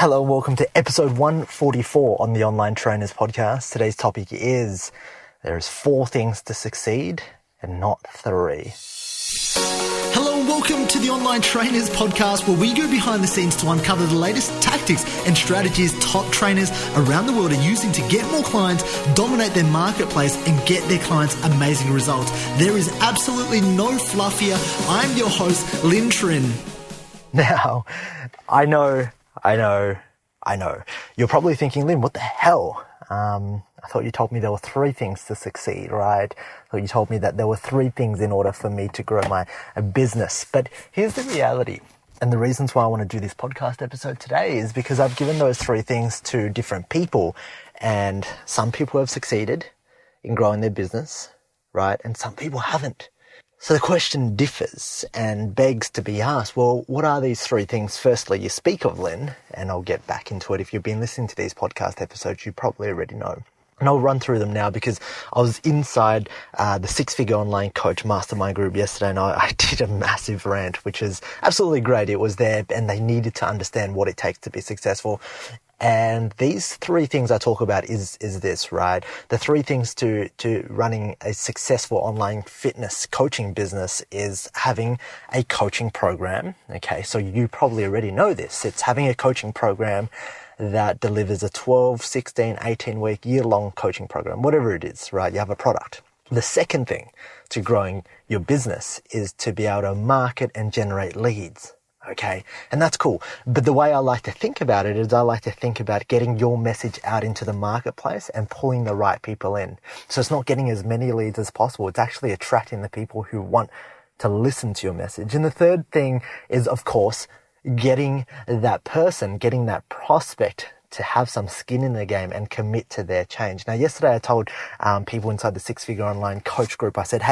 Hello and welcome to episode 144 on the Online Trainers Podcast. Today's topic is there's 4 things to succeed and not 3. Hello and welcome to the Online Trainers Podcast, where we go behind the scenes to uncover the latest tactics and strategies top trainers around the world are using to get more clients, dominate their marketplace, and get their clients amazing results. There is absolutely no fluff here. I'm your host, Linh. Now, I know. You're probably thinking, Lynn, what the hell? I thought you told me there were 3 things to succeed, right? I thought you told me that there were 3 things in order for me to grow my business. But here's the reality. And the reasons why I want to do this podcast episode today is because I've given those 3 things to different people. And some people have succeeded in growing their business, right? And some people haven't. So the question differs and begs to be asked, well, what are these 3 things? Firstly, you speak of, Lynn, and I'll get back into it. If you've been listening to these podcast episodes, you probably already know. And I'll run through them now because I was inside the 6-figure online coach mastermind group yesterday, and I did a massive rant, which is absolutely great. It was there and they needed to understand what it takes to be successful. And these 3 things I talk about is this, right? The 3 things to running a successful online fitness coaching business is having a coaching program. Okay, so you probably already know this. It's having a coaching program that delivers a 12, 16, 18-week, year-long coaching program, whatever it is, right? You have a product. The second thing to growing your business is to be able to market and generate leads. Okay, and that's cool. But the way I like to think about it is I like to think about getting your message out into the marketplace and pulling the right people in. So it's not getting as many leads as possible. It's actually attracting the people who want to listen to your message. And the third thing is, of course, getting that person, getting that prospect to have some skin in the game and commit to their change. Now, yesterday I told people inside the 6-figure online coach group, I said,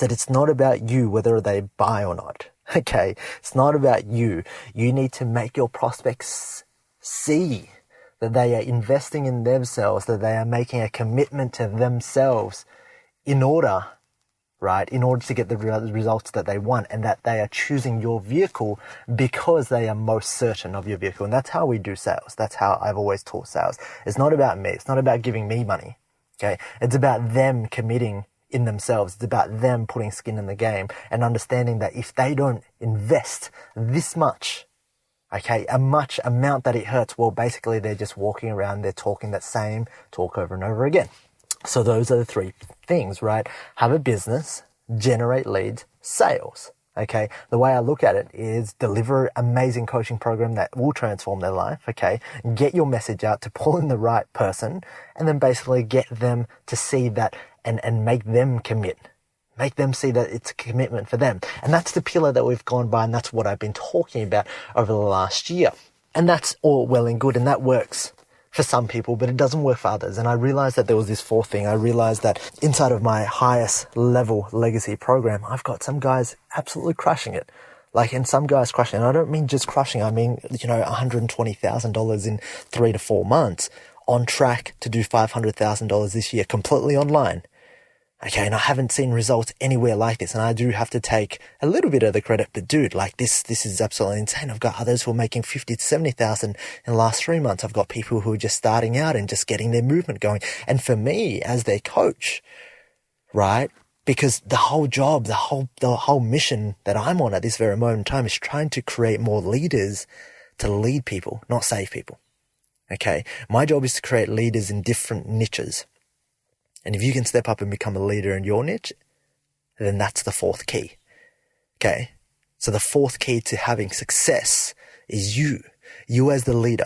it's not about you whether they buy or not. Okay, it's not about you. You need to make your prospects see that they are investing in themselves, that they are making a commitment to themselves in order to get the results that they want, and that they are choosing your vehicle because they are most certain of your vehicle. And that's how we do sales. That's how I've always taught sales. It's not about me. It's not about giving me money. Okay, it's about them committing in themselves. It's about them putting skin in the game and understanding that if they don't invest this much, okay, a much amount that it hurts, well, basically they're just walking around, they're talking that same talk over and over again. So those are the 3 things, right? Have a business, generate leads, sales. Okay, the way I look at it is deliver an amazing coaching program that will transform their life. Okay, get your message out to pull in the right person, and then basically get them to see that and make them commit. Make them see that it's a commitment for them. And that's the pillar that we've gone by, and that's what I've been talking about over the last year. And that's all well and good, and that works for some people, but it doesn't work for others. And I realized that there was this 4th thing. I realized that inside of my highest level legacy program, I've got some guys absolutely crushing it. And some guys crushing it. And I don't mean just crushing. I mean, $120,000 in 3 to 4 months, on track to do $500,000 this year, completely online. Okay, and I haven't seen results anywhere like this, and I do have to take a little bit of the credit, but dude, this is absolutely insane. I've got others who are making 50 to 70,000 in the last 3 months. I've got people who are just starting out and just getting their movement going. And for me, as their coach, right, because the whole job, the whole mission that I'm on at this very moment in time is trying to create more leaders to lead people, not save people. Okay, my job is to create leaders in different niches. And if you can step up and become a leader in your niche, then that's the 4th key. Okay? So the 4th key to having success is you as the leader.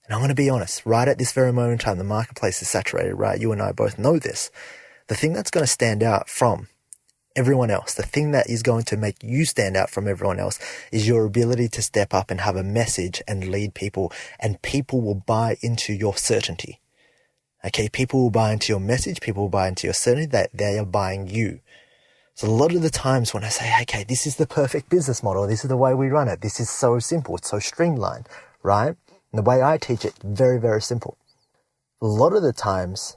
And I'm going to be honest, right at this very moment in time, the marketplace is saturated, right? You and I both know this. The thing that's going to stand out from everyone else, the thing that is going to make you stand out from everyone else, is your ability to step up and have a message and lead people. And people will buy into your certainty. Okay, people will buy into your message, people will buy into your certainty that they are buying you. So a lot of the times when I say, okay, this is the perfect business model, this is the way we run it, this is so simple, it's so streamlined, right? And the way I teach it, very, very simple. A lot of the times,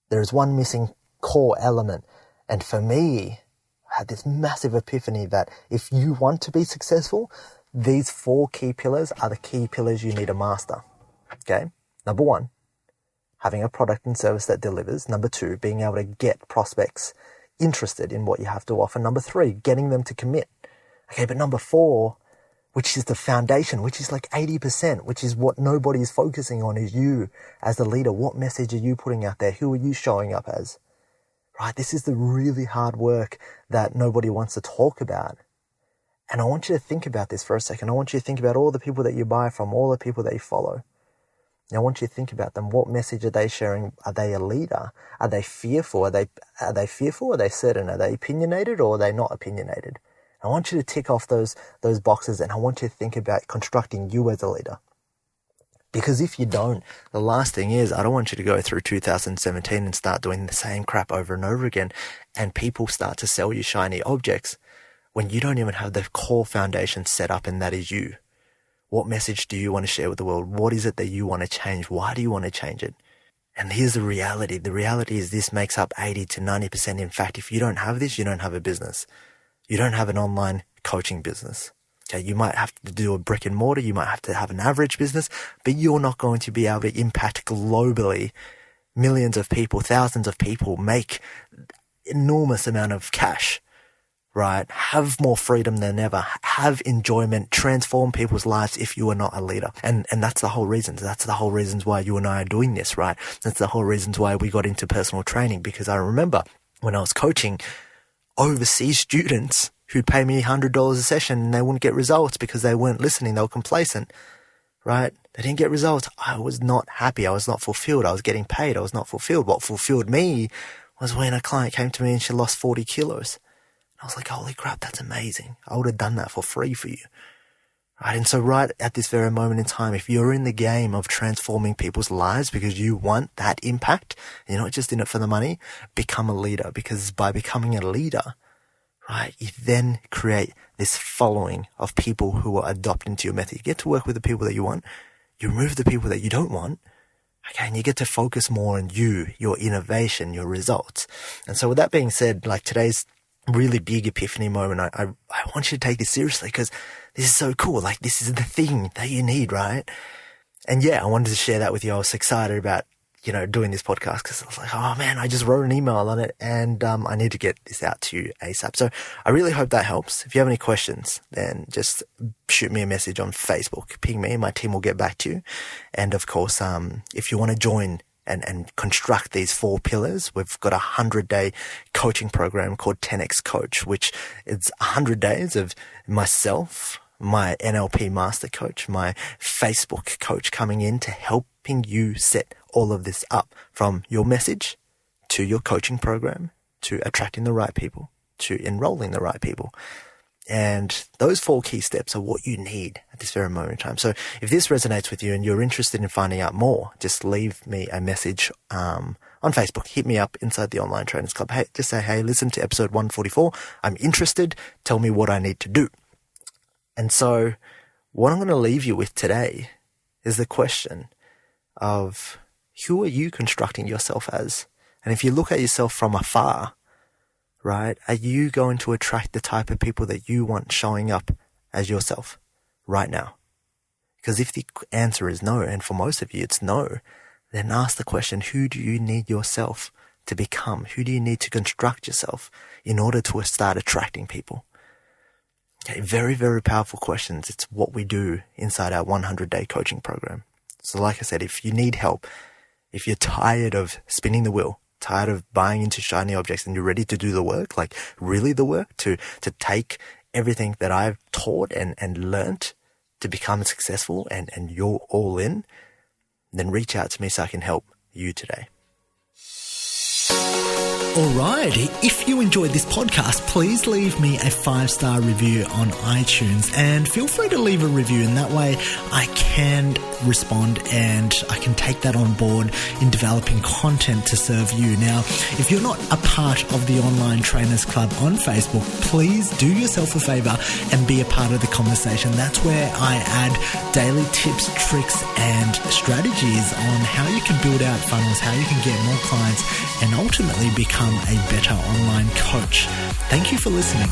there's one missing core element. And for me, I had this massive epiphany that if you want to be successful, these 4 key pillars are the key pillars you need to master. Okay. Number 1, having a product and service that delivers. Number 2, being able to get prospects interested in what you have to offer. Number 3, getting them to commit. Okay. But number 4, which is the foundation, which is like 80%, which is what nobody is focusing on, is you as the leader. What message are you putting out there? Who are you showing up as? Right? This is the really hard work that nobody wants to talk about. And I want you to think about this for a second. I want you to think about all the people that you buy from, all the people that you follow. And I want you to think about them. What message are they sharing? Are they a leader? Are they fearful? Are they fearful? Are they certain? Are they opinionated, or are they not opinionated? I want you to tick off those boxes, and I want you to think about constructing you as a leader. Because if you don't, the last thing is, I don't want you to go through 2017 and start doing the same crap over and over again, and people start to sell you shiny objects when you don't even have the core foundation set up, and that is you. What message do you want to share with the world? What is it that you want to change? Why do you want to change it? And here's the reality. The reality is this makes up 80 to 90%. In fact, if you don't have this, you don't have a business. You don't have an online coaching business. Okay, you might have to do a brick and mortar. You might have to have an average business, but you're not going to be able to impact globally millions of people, thousands of people, make enormous amount of cash, right? Have more freedom than ever, have enjoyment, transform people's lives if you are not a leader. And that's the whole reason. That's the whole reasons why you and I are doing this, right? That's the whole reasons why we got into personal training, because I remember when I was coaching overseas students who'd pay me $100 a session and they wouldn't get results because they weren't listening. They were complacent, right? They didn't get results. I was not happy. I was not fulfilled. I was getting paid. I was not fulfilled. What fulfilled me was when a client came to me and she lost 40 kilos. I was like, holy crap, that's amazing. I would have done that for free for you. Right? And so right at this very moment in time, if you're in the game of transforming people's lives because you want that impact, and you're not just in it for the money, become a leader. Because by becoming a leader, right, you then create this following of people who are adopting to your method. You get to work with the people that you want. You remove the people that you don't want. Okay, and you get to focus more on you, your innovation, your results. And so with that being said, like today's really big epiphany moment, I want you to take this seriously, because this is so cool. Like, this is the thing that you need, right? And yeah, I wanted to share that with you. I was excited about, doing this podcast, because I was like, oh man, I just wrote an email on it, and I need to get this out to you ASAP. So I really hope that helps. If you have any questions, then just shoot me a message on Facebook, ping me, my team will get back to you. And of course, if you want to join and construct these 4 pillars, we've got a 100-day coaching program called 10X Coach, which is 100 days of myself, my NLP master coach, my Facebook coach coming in to helping you set all of this up, from your message to your coaching program, to attracting the right people, to enrolling the right people. And those 4 key steps are what you need at this very moment in time. So if this resonates with you and you're interested in finding out more, just leave me a message on Facebook. Hit me up inside the Online Trainers Club. Hey, just say, hey, listen to episode 144. I'm interested. Tell me what I need to do. And so what I'm going to leave you with today is the question of, who are you constructing yourself as? And if you look at yourself from afar, right, are you going to attract the type of people that you want showing up as yourself right now? Because if the answer is no, and for most of you it's no, then ask the question, who do you need yourself to become? Who do you need to construct yourself in order to start attracting people? Okay, very, very powerful questions. It's what we do inside our 100-day coaching program. So like I said, if you need help, if you're tired of spinning the wheel, tired of buying into shiny objects, and you're ready to do the work, like really the work, to take everything that I've taught and learnt to become successful, and you're all in, then reach out to me so I can help you today. Alright, if you enjoyed this podcast, please leave me a 5-star review on iTunes, and feel free to leave a review, and that way I can respond and I can take that on board in developing content to serve you. Now, if you're not a part of the Online Trainers Club on Facebook, please do yourself a favor and be a part of the conversation. That's where I add daily tips, tricks, and strategies on how you can build out funnels, how you can get more clients, and ultimately become a better online coach. Thank you for listening.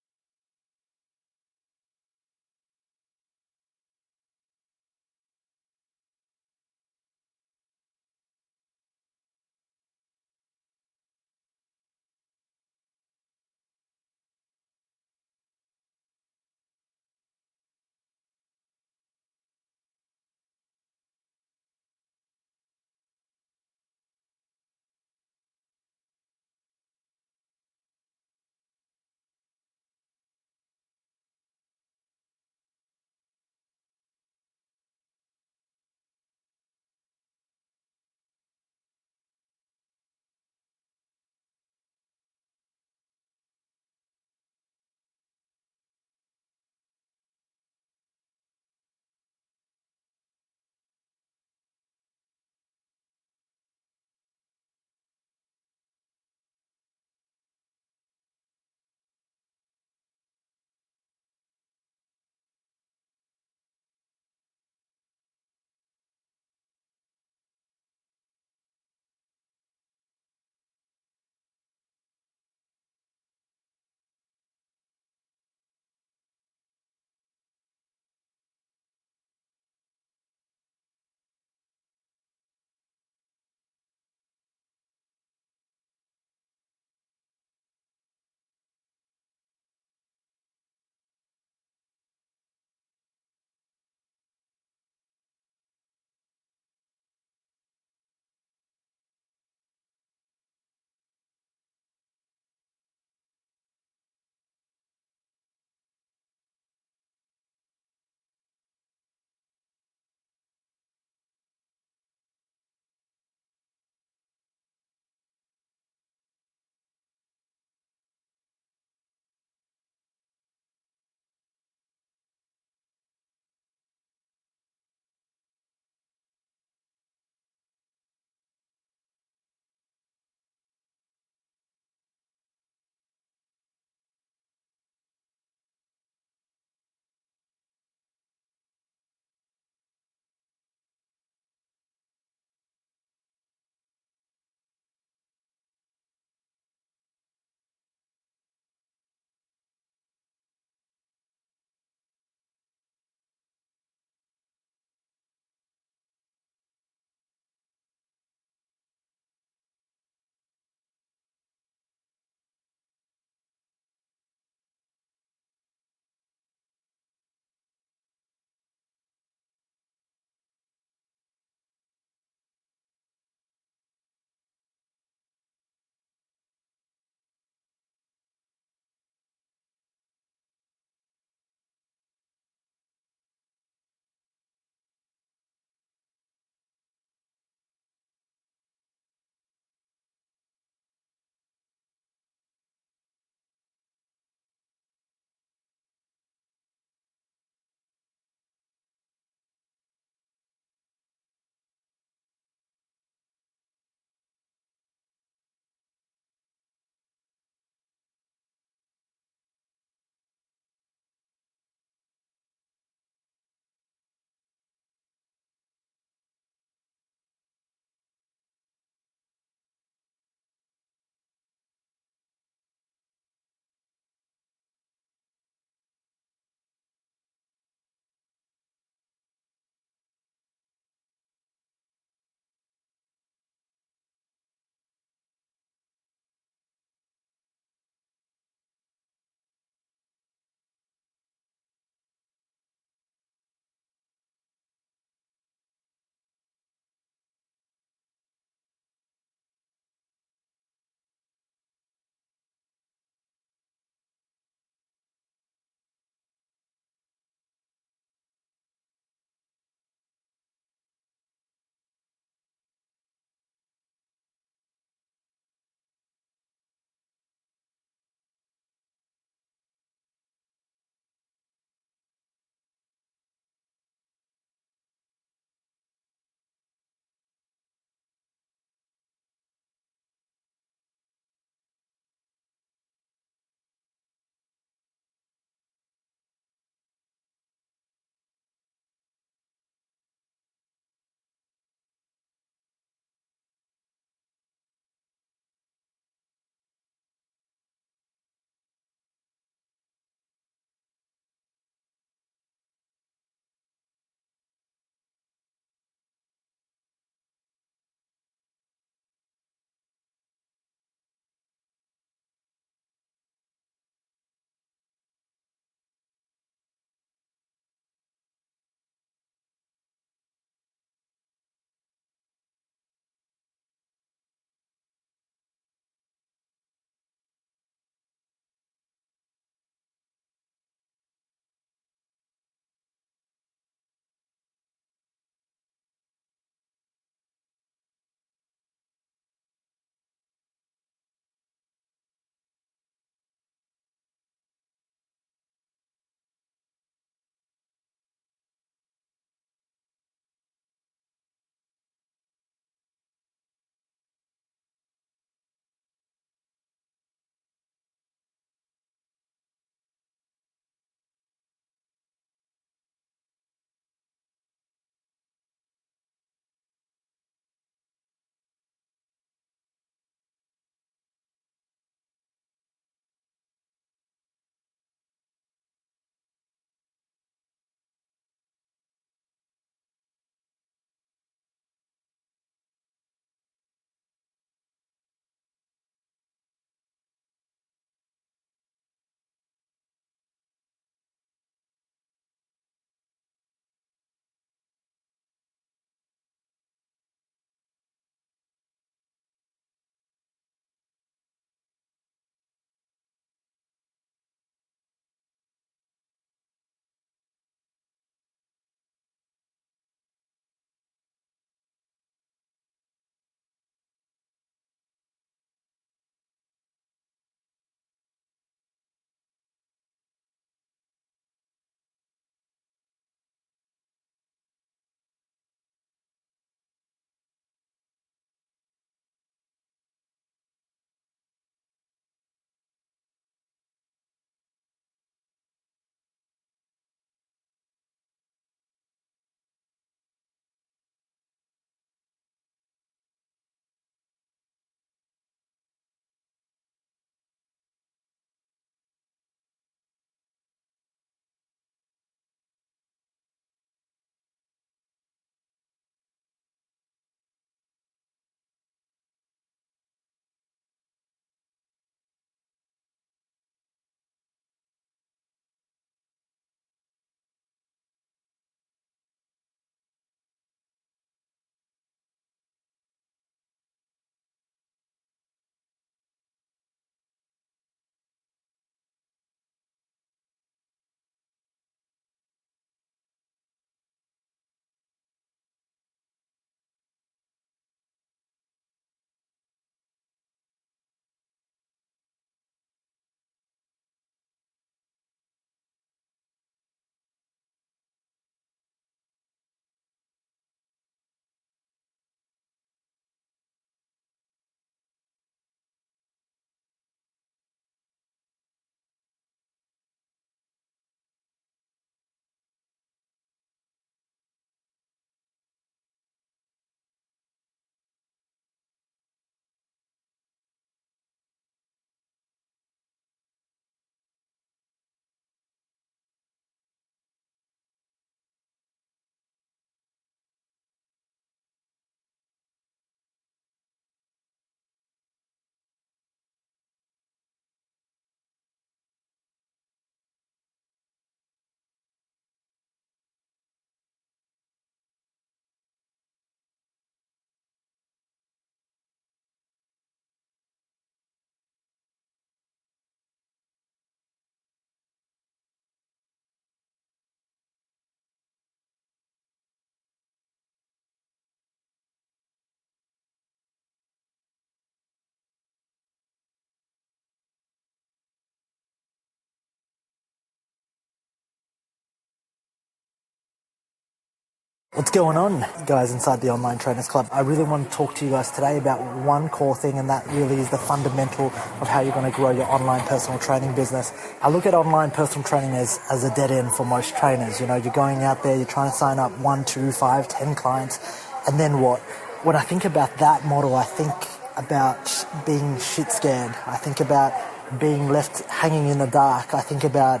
What's going on, guys, inside the Online Trainers Club? I really want to talk to you guys today about one core thing, and that really is the fundamental of how you're going to grow your online personal training business. I look at online personal training as a dead end for most trainers. You know, you're going out there, you're trying to sign up 1, 2, 5, 10 clients, and then what? When I think about that model, I think about being shit scared. I think about being left hanging in the dark. I think about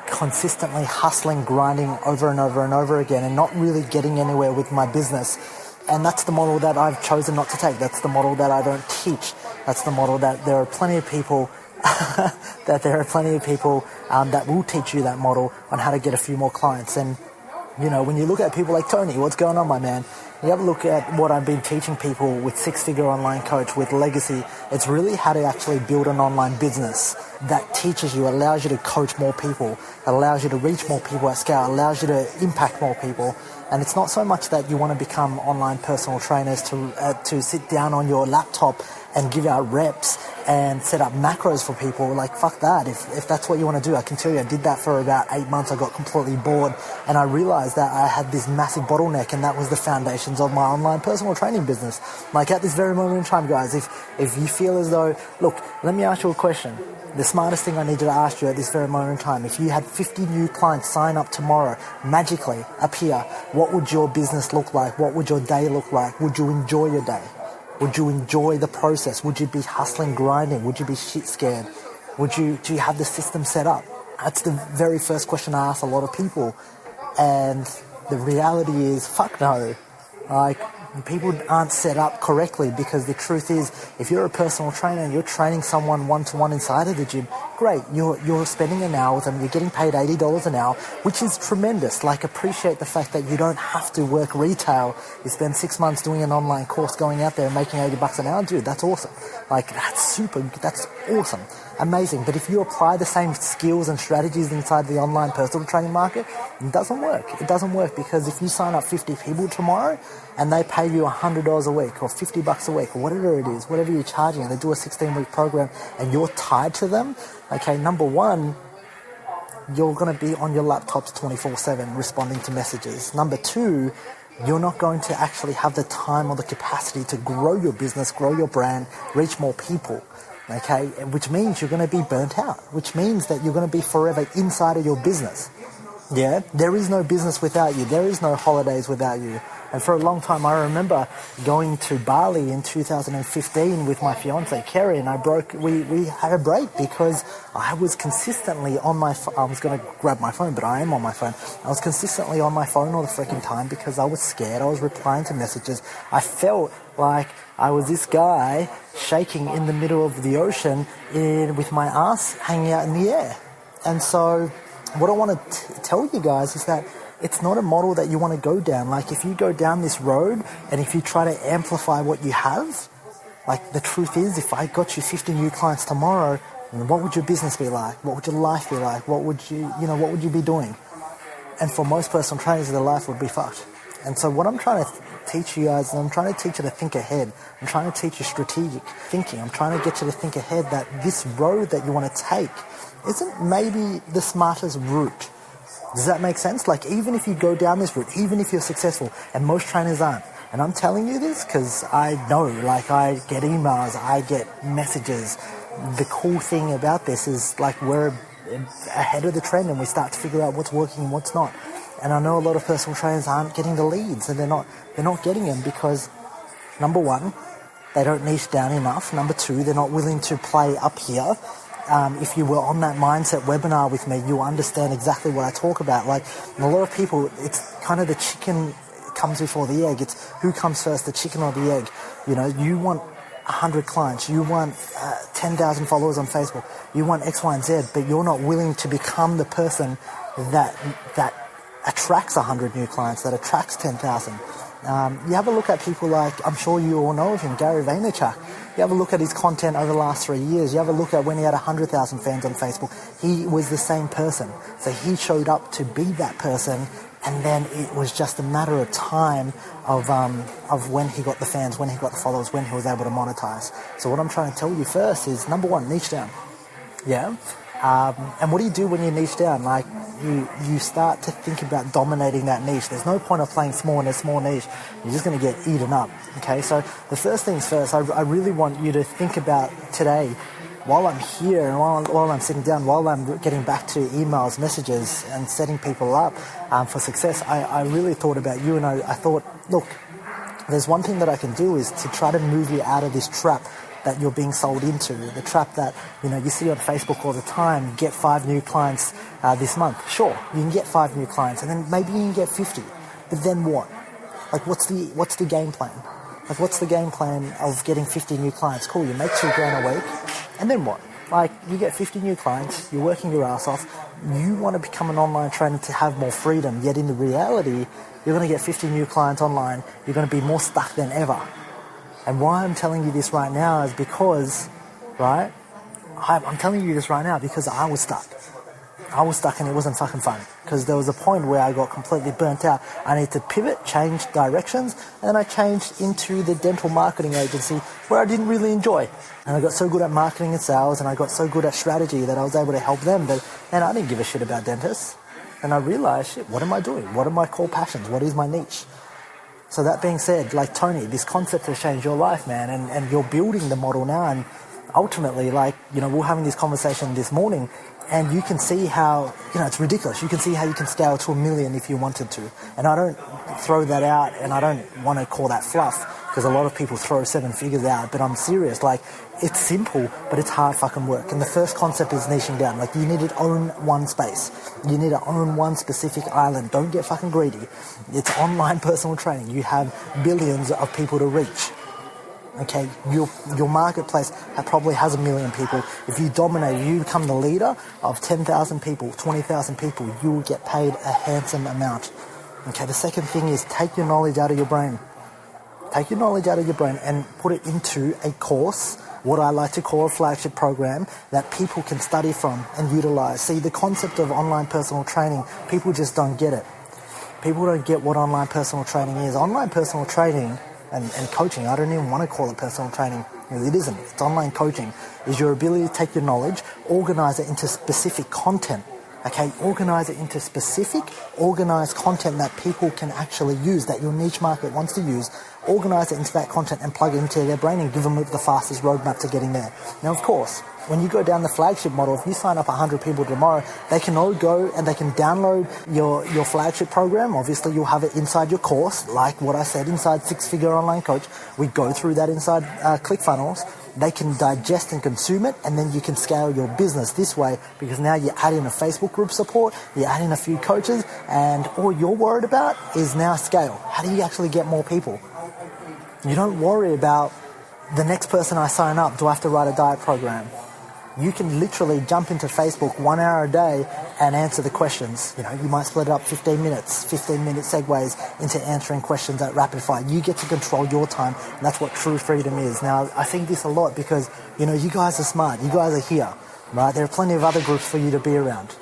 consistently hustling, grinding over and over and over again and not really getting anywhere with my business. And that's the model that I've chosen not to take. That's the model that I don't teach. That's the model that there are plenty of people that will teach you that model on how to get a few more clients. And, when you look at people like Tony, what's going on, my man? You have a look at what I've been teaching people with Six-Figure Online Coach, with Legacy. It's really how to actually build an online business that teaches you, allows you to coach more people, allows you to reach more people at scale, allows you to impact more people. And it's not so much that you want to become online personal trainers to sit down on your laptop and give out reps and set up macros for people. Like, fuck that. If that's what you want to do, I can tell you I did that for about 8 months. I got completely bored and I realized that I had this massive bottleneck, and that was the foundations of my online personal training business. Like, at this very moment in time, guys, if you feel as though, look, let me ask you a question. The smartest thing I need to ask you at this very moment in time, if you had 50 new clients sign up tomorrow, magically appear, what would your business look like? What would your day look like? Would you enjoy your day? Would you enjoy the process? Would you be hustling, grinding? Would you be shit scared? Do you have the system set up? That's the very first question I ask a lot of people. And the reality is, fuck no. Like, people aren't set up correctly, because the truth is, if you're a personal trainer and you're training someone one-to-one inside of the gym, great, you're spending an hour with them, you're getting paid $80 an hour, which is tremendous. Like, appreciate the fact that you don't have to work retail. You spend 6 months doing an online course, going out there and making $80 an hour, dude, that's awesome. Like, that's awesome. Amazing. But if you apply the same skills and strategies inside the online personal training market, it doesn't work. It doesn't work, because if you sign up 50 people tomorrow and they pay you $100 a week or $50 a week or whatever it is, whatever you're charging, and they do a 16-week program and you're tied to them, okay, number one, you're going to be on your laptops 24/7 responding to messages. Number two, you're not going to actually have the time or the capacity to grow your business, grow your brand, reach more people. Okay, which means you're going to be burnt out, which means that you're going to be forever inside of your business. Yeah, there is no business without you. There is no holidays without you. And for a long time, I remember going to Bali in 2015 with my fiance Kerry, and we had a break because I was consistently on my phone. I was going to grab my phone, but I am on my phone. I was consistently on my phone all the freaking time because I was scared. I was replying to messages. I felt like I was this guy shaking in the middle of the ocean with my ass hanging out in the air. And so what I want to tell you guys is that it's not a model that you want to go down. Like, if you go down this road and if you try to amplify what you have, like, the truth is, if I got you 50 new clients tomorrow, what would your business be like? What would your life be like? What would you be doing? And for most personal trainers, their life would be fucked. And so what I'm trying to teach you guys, and I'm trying to teach you to think ahead. I'm trying to teach you strategic thinking. I'm trying to get you to think ahead, that this road that you want to take isn't maybe the smartest route. Does that make sense? Like, even if you go down this route, even if you're successful, and most trainers aren't, and I'm telling you this because I know, like, I get emails, I get messages. The cool thing about this is, like, we're ahead of the trend and we start to figure out what's working and what's not. And I know a lot of personal trainers aren't getting the leads, and they're not getting them because, number one, they don't niche down enough. Number two, they're not willing to play up here. If you were on that mindset webinar with me, you understand exactly what I talk about. Like, a lot of people, it's kind of the chicken comes before the egg. It's who comes first, the chicken or the egg. You want 100 clients, you want 10,000 followers on Facebook, you want X, Y, and Z, but you're not willing to become the person that attracts 100 new clients, that attracts 10,000. You have a look at people like, I'm sure you all know of him, Gary Vaynerchuk. You have a look at his content over the last 3 years. You have a look at when he had 100,000 fans on Facebook. He was the same person. So he showed up to be that person, and then it was just a matter of time of when he got the fans, when he got the followers, when he was able to monetize. So what I'm trying to tell you first is, number one, niche down. Yeah? And what do you do when you niche down? Like, you start to think about dominating that niche. There's no point of playing small in a small niche. You're just going to get eaten up, okay? So the first things first, I really want you to think about today, while I'm here and while I'm sitting down, while I'm getting back to emails, messages, and setting people up for success, I really thought about you, and I thought, look, there's one thing that I can do is to try to move you out of this trap that you're being sold into, the trap that you see on Facebook all the time. Get 5 new clients this month. Sure, you can get 5 new clients, and then maybe you can get 50. But then what? Like, what's the game plan? Like, what's the game plan of getting 50 new clients? Cool, you make $2,000 a week, and then what? Like, you get 50 new clients, you're working your ass off, you want to become an online trainer to have more freedom, yet in the reality, you're going to get 50 new clients online, you're going to be more stuck than ever. And why I'm telling you this right now is because, right, I'm telling you this right now because I was stuck. I was stuck and it wasn't fucking fun. Because there was a point where I got completely burnt out. I need to pivot, change directions, and then I changed into the dental marketing agency where I didn't really enjoy. And I got so good at marketing and sales, and I got so good at strategy that I was able to help them. But, man, I didn't give a shit about dentists. And I realized, shit, what am I doing? What are my core passions? What is my niche? So that being said, like, Tony, this concept has changed your life, man, and you're building the model now, and ultimately, like, we're having this conversation this morning, and you can see how, it's ridiculous. You can see how you can scale to 1 million if you wanted to. And I don't throw that out, and I don't want to call that fluff, because a lot of people throw 7 figures out, but I'm serious. Like, it's simple, but it's hard fucking work. And the first concept is niching down. Like, you need to own one space. You need to own one specific island. Don't get fucking greedy. It's online personal training. You have billions of people to reach. Okay, your marketplace probably has 1 million people. If you dominate, if you become the leader of 10,000 people, 20,000 people, you will get paid a handsome amount. Okay, the second thing is take your knowledge out of your brain. Take your knowledge out of your brain and put it into a course, what I like to call a flagship program that people can study from and utilize. See, the concept of online personal training, people just don't get it. People don't get what online personal training is. Online personal training and coaching, I don't even want to call it personal training. It isn't. It's online coaching. Is your ability to take your knowledge, organize it into specific content. Okay, organize it into specific, organized content that people can actually use, that your niche market wants to use. Organize it into that content and plug it into their brain and give them the fastest roadmap to getting there. Now, of course, when you go down the flagship model, if you sign up 100 people tomorrow, they can all go and they can download your flagship program. Obviously, you'll have it inside your course, like what I said, inside Six Figure Online Coach. We go through that inside ClickFunnels. They can digest and consume it, and then you can scale your business this way, because now you add in a Facebook group support, you add in a few coaches, and all you're worried about is now scale. How do you actually get more people? You don't worry about the next person I sign up, do I have to write a diet program? You can literally jump into Facebook 1 hour a day and answer the questions. You might split it up 15 minutes, 15-minute segues into answering questions at rapid fire. You get to control your time, and that's what true freedom is. Now, I think this a lot because, you guys are smart. You guys are here, right? There are plenty of other groups for you to be around,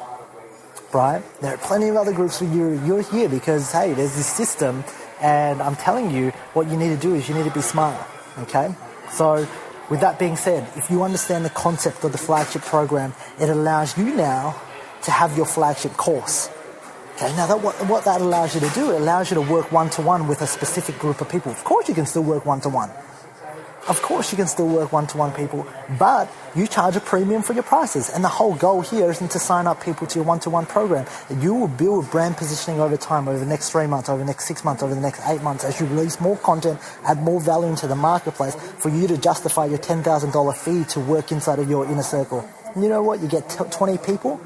right? There are plenty of other groups for you. You're here because, hey, there's this system, and I'm telling you, what you need to do is you need to be smarter, okay? So, with that being said, if you understand the concept of the flagship program, it allows you now to have your flagship course. Okay, now what that allows you to do, it allows you to work one-to-one with a specific group of people. Of course you can still work one-to-one. Of course you can still work one-to-one people, but you charge a premium for your prices. And the whole goal here isn't to sign up people to your one-to-one program. You will build brand positioning over time, over the next 3 months, over the next 6 months, over the next 8 months, as you release more content, add more value into the marketplace for you to justify your $10,000 fee to work inside of your inner circle. And you know what? You get 20 people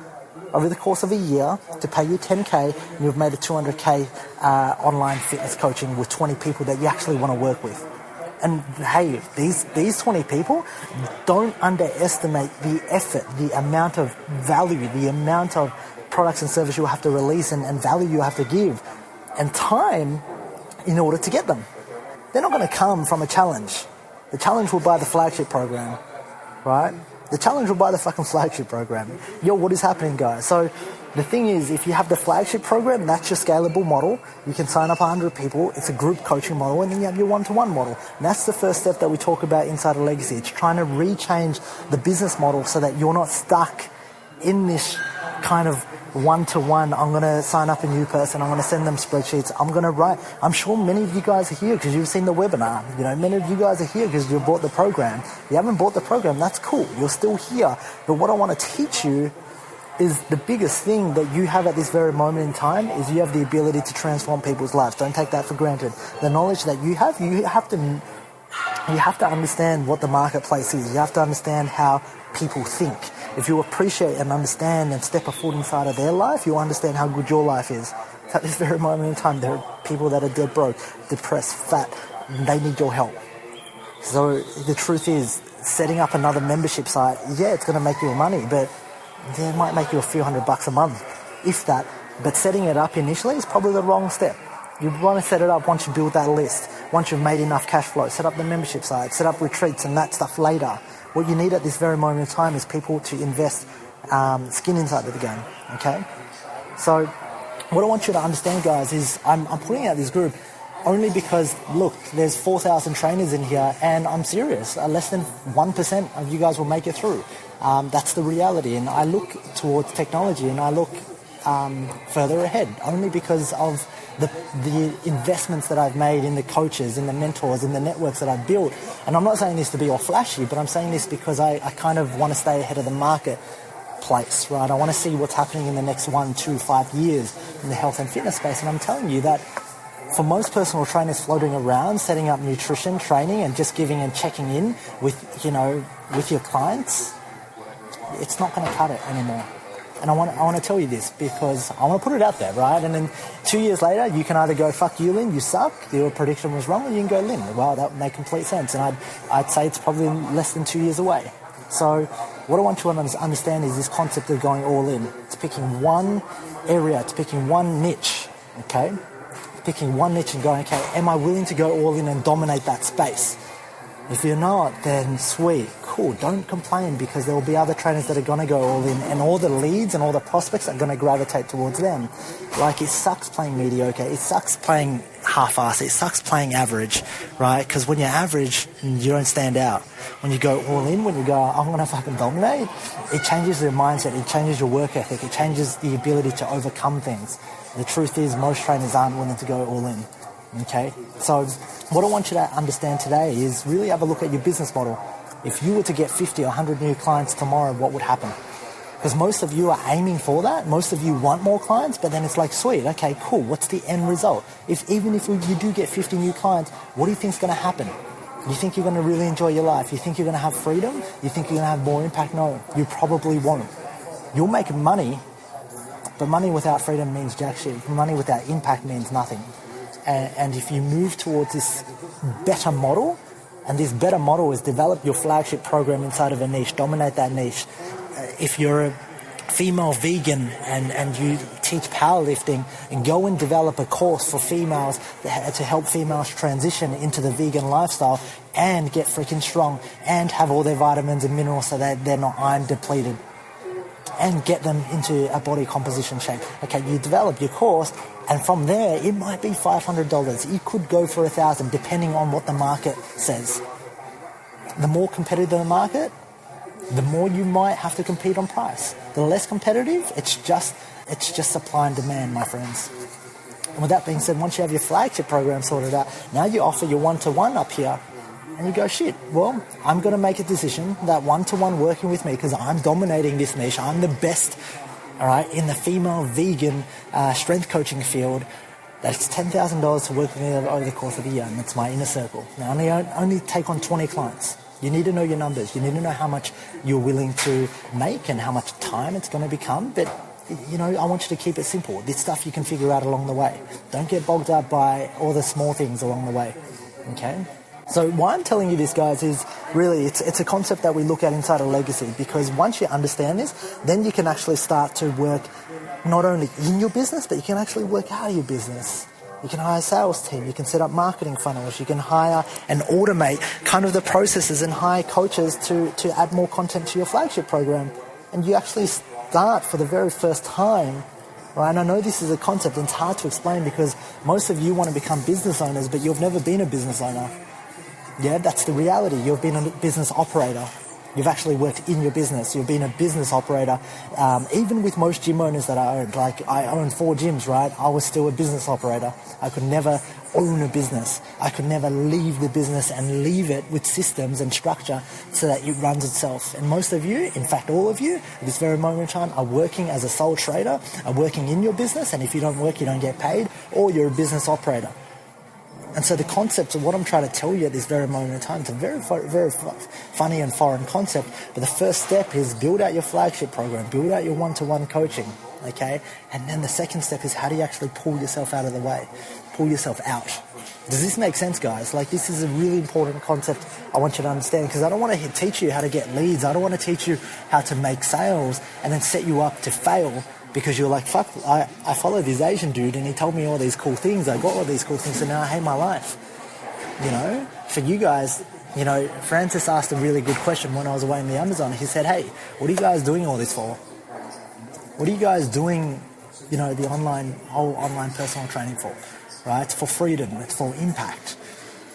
over the course of a year to pay you $10K, and you've made a $200K online fitness coaching with 20 people that you actually want to work with. And hey, these 20 people, don't underestimate the effort, the amount of value, the amount of products and service you have to release and value you have to give, and time in order to get them. They're not going to come from a challenge. The challenge will buy the flagship program, right? The challenge will buy the fucking flagship program. Yo, what is happening, guys? So the thing is, if you have the flagship program, that's your scalable model. You can sign up 100 people. It's a group coaching model, and then you have your one-to-one model. And that's the first step that we talk about inside of Legacy. It's trying to rechange the business model so that you're not stuck in this kind of one-to-one, I'm going to sign up a new person, I'm going to send them spreadsheets, I'm going to write. I'm sure many of you guys are here because you've seen the webinar. Many of you guys are here because you bought the program. You haven't bought the program, that's cool. You're still here. But what I want to teach you is the biggest thing that you have at this very moment in time is you have the ability to transform people's lives. Don't take that for granted. The knowledge that you have to understand what the marketplace is. You have to understand how people think. If you appreciate and understand and step a foot inside of their life, you'll understand how good your life is. At this very moment in time, there are people that are dead broke, depressed, fat, and they need your help. So the truth is, setting up another membership site, yeah, it's going to make you money, but it might make you a few $100 a month, if that. But setting it up initially is probably the wrong step. You want to set it up once you build that list, once you've made enough cash flow, set up the membership site, set up retreats and that stuff later. What you need at this very moment in time is people to invest skin inside of the game, okay? So what I want you to understand, guys, is I'm putting out this group only because, look, there's 4,000 trainers in here, and I'm serious. Less than 1% of you guys will make it through. That's the reality. And I look towards technology, and I look further ahead, only because of the investments that I've made in the coaches, in the mentors, in the networks that I've built. And I'm not saying this to be all flashy, but I'm saying this because I kind of want to stay ahead of the marketplace, right? I want to see what's happening in the next 1, 2, 5 years in the health and fitness space. And I'm telling you that for most personal trainers floating around, setting up nutrition training and just giving and checking in with your clients, it's not going to cut it anymore. And I want to tell you this because I want to put it out there, right? And then 2 years later, you can either go, fuck you, Lin, you suck, your prediction was wrong, or you can go, Lin, wow, that would make complete sense. And I'd say it's probably less than 2 years away. So what I want you to understand is this concept of going all in. It's picking one area, it's picking one niche, okay? Picking one niche and going, okay, am I willing to go all in and dominate that space? If you're not, then sweet, cool, don't complain, because there will be other trainers that are going to go all in, and all the leads and all the prospects are going to gravitate towards them. Like, it sucks playing mediocre, it sucks playing half-assed, it sucks playing average, right? Because when you're average, you don't stand out. When you go all in, when you go, I'm going to fucking dominate, it changes your mindset, it changes your work ethic, it changes the ability to overcome things. The truth is, most trainers aren't willing to go all in. Okay, so what I want you to understand today is really have a look at your business model. If you were to get 50 or 100 new clients tomorrow, what would happen? Because most of you are aiming for that. Most of you want more clients, but then it's like, sweet, okay, cool. What's the end result? Even if you do get 50 new clients, what do you think is going to happen? You think you're going to really enjoy your life? You think you're going to have freedom? You think you're going to have more impact? No, you probably won't. You'll make money, but money without freedom means jack shit. Money without impact means nothing. And if you move towards this better model, and this better model is develop your flagship program inside of a niche, dominate that niche. If you're a female vegan and you teach powerlifting, and go and develop a course for females to help females transition into the vegan lifestyle and get freaking strong and have all their vitamins and minerals so that they're not iron depleted, and get them into a body composition shape. Okay, you develop your course, and from there, it might be $500. It could go for $1,000, depending on what the market says. The more competitive the market, the more you might have to compete on price. The less competitive, it's just supply and demand, my friends. And with that being said, once you have your flagship program sorted out, now you offer your one-to-one up here. And you go, shit, well, I'm going to make a decision that one-to-one working with me, because I'm dominating this niche. I'm the best, all right, in the female vegan strength coaching field. That's $10,000 to work with me over the course of the year, and that's my inner circle. Now, I only take on 20 clients. You need to know your numbers. You need to know how much you're willing to make and how much time it's going to become. But, I want you to keep it simple. This stuff you can figure out along the way. Don't get bogged up by all the small things along the way, okay? So why I'm telling you this, guys, is really it's a concept that we look at inside of Legacy, because once you understand this, then you can actually start to work not only in your business, but you can actually work out of your business. You can hire a sales team, you can set up marketing funnels, you can hire and automate kind of the processes and hire coaches to add more content to your flagship program. And you actually start for the very first time, right? And I know this is a concept and it's hard to explain because most of you want to become business owners, but you've never been a business owner. Yeah, that's the reality. You've been a business operator. You've actually worked in your business. You've been a business operator. Even with most gym owners that I owned, like I owned 4 gyms, right? I was still a business operator. I could never own a business. I could never leave the business and leave it with systems and structure so that it runs itself. And most of you, in fact all of you, at this very moment in time, are working as a sole trader, are working in your business, and if you don't work, you don't get paid, or you're a business operator. And so the concept of what I'm trying to tell you at this very moment in time, it's a very, very funny and foreign concept, but the first step is build out your flagship program, build out your one-to-one coaching, okay? And then the second step is how do you actually pull yourself out of the way, pull yourself out. Does this make sense, guys? Like, this is a really important concept I want you to understand, because I don't want to teach you how to get leads. I don't want to teach you how to make sales and then set you up to fail because you're like, fuck, I follow this Asian dude and he told me all these cool things. I got all these cool things, so now I hate my life. You know, for you guys, you know, Francis asked a really good question when I was away in the Amazon. He said, hey, what are you guys doing all this for? What are you guys doing, you know, the whole online personal training for, right? It's for freedom. It's for impact.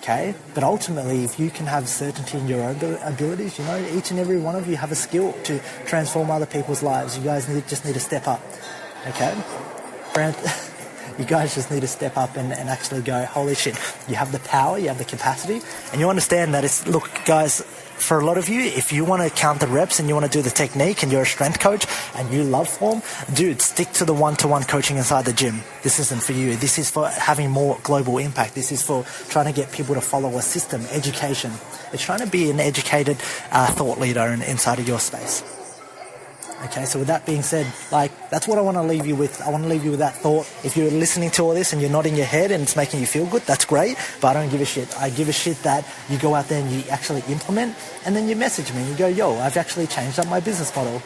Okay, but ultimately, if you can have certainty in your own abilities, you know, each and every one of you have a skill to transform other people's lives. You guys just need to step up. Okay, you guys just need to step up and actually go, holy shit, you have the power, you have the capacity, and you understand that it's, look, guys, for a lot of you, if you want to count the reps and you want to do the technique and you're a strength coach and you love form, dude, stick to the one-to-one coaching inside the gym. This isn't for you. This is for having more global impact. This is for trying to get people to follow a system, education. It's trying to be an educated thought leader inside of your space. Okay, so with that being said, like, that's what I want to leave you with. I want to leave you with that thought. If you're listening to all this and you're nodding your head and it's making you feel good, that's great, but I don't give a shit. I give a shit that you go out there and you actually implement, and then you message me and you go, yo, I've actually changed up my business model.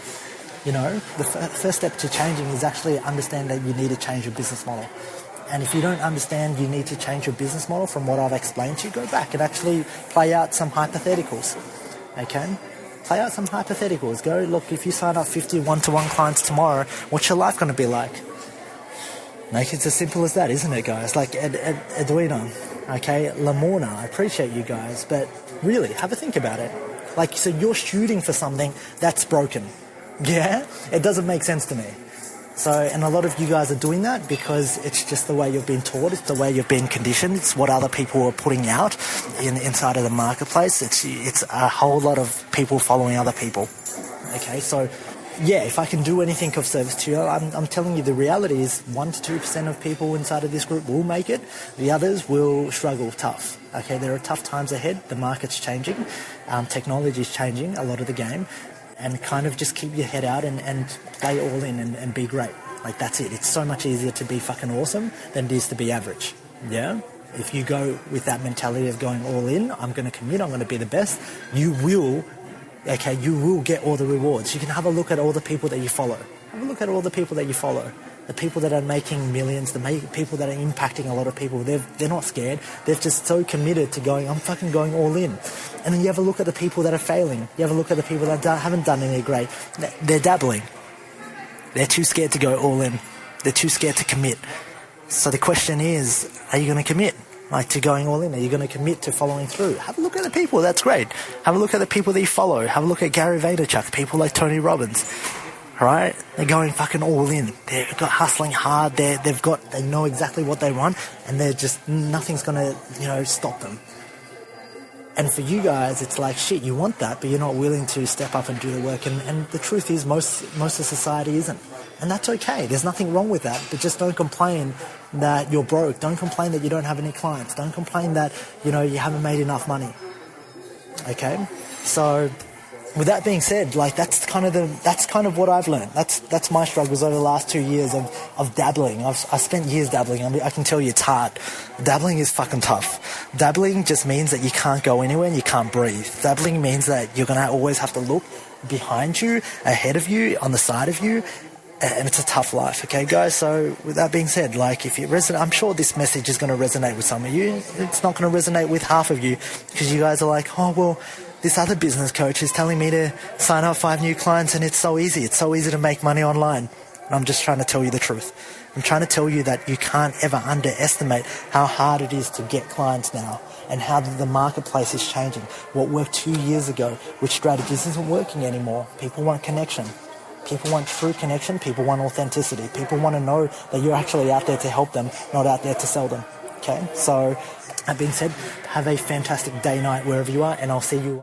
You know, the first step to changing is actually understand that you need to change your business model. And if you don't understand you need to change your business model from what I've explained to you, go back and actually play out some hypotheticals. Okay? Play out some hypotheticals. Go, look, if you sign up 50 one-to-one clients tomorrow, what's your life going to be like? Like, it's as simple as that, isn't it, guys? Like, Edwina, okay, Lamorna, I appreciate you guys, but really, have a think about it. Like, so you're shooting for something that's broken. Yeah? It doesn't make sense to me. So, and a lot of you guys are doing that because it's just the way you've been taught, it's the way you've been conditioned, it's what other people are putting out inside of the marketplace. It's a whole lot of people following other people. Okay, so yeah, if I can do anything of service to you, I'm telling you the reality is 1 to 2% of people inside of this group will make it. The others will struggle tough. Okay, there are tough times ahead. The market's changing. Technology is changing a lot of the game. And kind of just keep your head out and play all in and be great. Like, that's it. It's so much easier to be fucking awesome than it is to be average. Yeah? If you go with that mentality of going all in, I'm going to commit, I'm going to be the best, you will get all the rewards. You can have a look at all the people that you follow. Have a look at all the people that you follow. The people that are making millions, the people that are impacting a lot of people, they're not scared. They're just so committed to going, I'm fucking going all in. And then you have a look at the people that are failing. You have a look at the people that haven't done any great. They're dabbling. They're too scared to go all in. They're too scared to commit. So the question is, are you going to commit? Like, to going all in? Are you going to commit to following through? Have a look at the people. That's great. Have a look at the people that you follow. Have a look at Gary Vaynerchuk, people like Tony Robbins. Right? They're going fucking all in. They're hustling hard. They know exactly what they want, and they're just, nothing's going to, stop them. And for you guys, it's like, shit, you want that, but you're not willing to step up and do the work. And the truth is, most of society isn't. And that's okay. There's nothing wrong with that. But just don't complain that you're broke. Don't complain that you don't have any clients. Don't complain that, you haven't made enough money. Okay? So, with that being said, like, that's kind of what I've learned. That's my struggles over the last 2 years of dabbling. I spent years dabbling. I mean, I can tell you it's hard. Dabbling is fucking tough. Dabbling just means that you can't go anywhere and you can't breathe. Dabbling means that you're gonna always have to look behind you, ahead of you, on the side of you, and it's a tough life. Okay, guys. So with that being said, like, if it resonate, I'm sure this message is going to resonate with some of you. It's not going to resonate with half of you because you guys are like, oh well, this other business coach is telling me to sign up 5 new clients and it's so easy. It's so easy to make money online. And I'm just trying to tell you the truth. I'm trying to tell you that you can't ever underestimate how hard it is to get clients now. and how the marketplace is changing. What worked 2 years ago with strategies isn't working anymore. People want connection. People want true connection. People want authenticity. People want to know that you're actually out there to help them, not out there to sell them. Okay, so that being said, have a fantastic day, night, wherever you are, and I'll see you.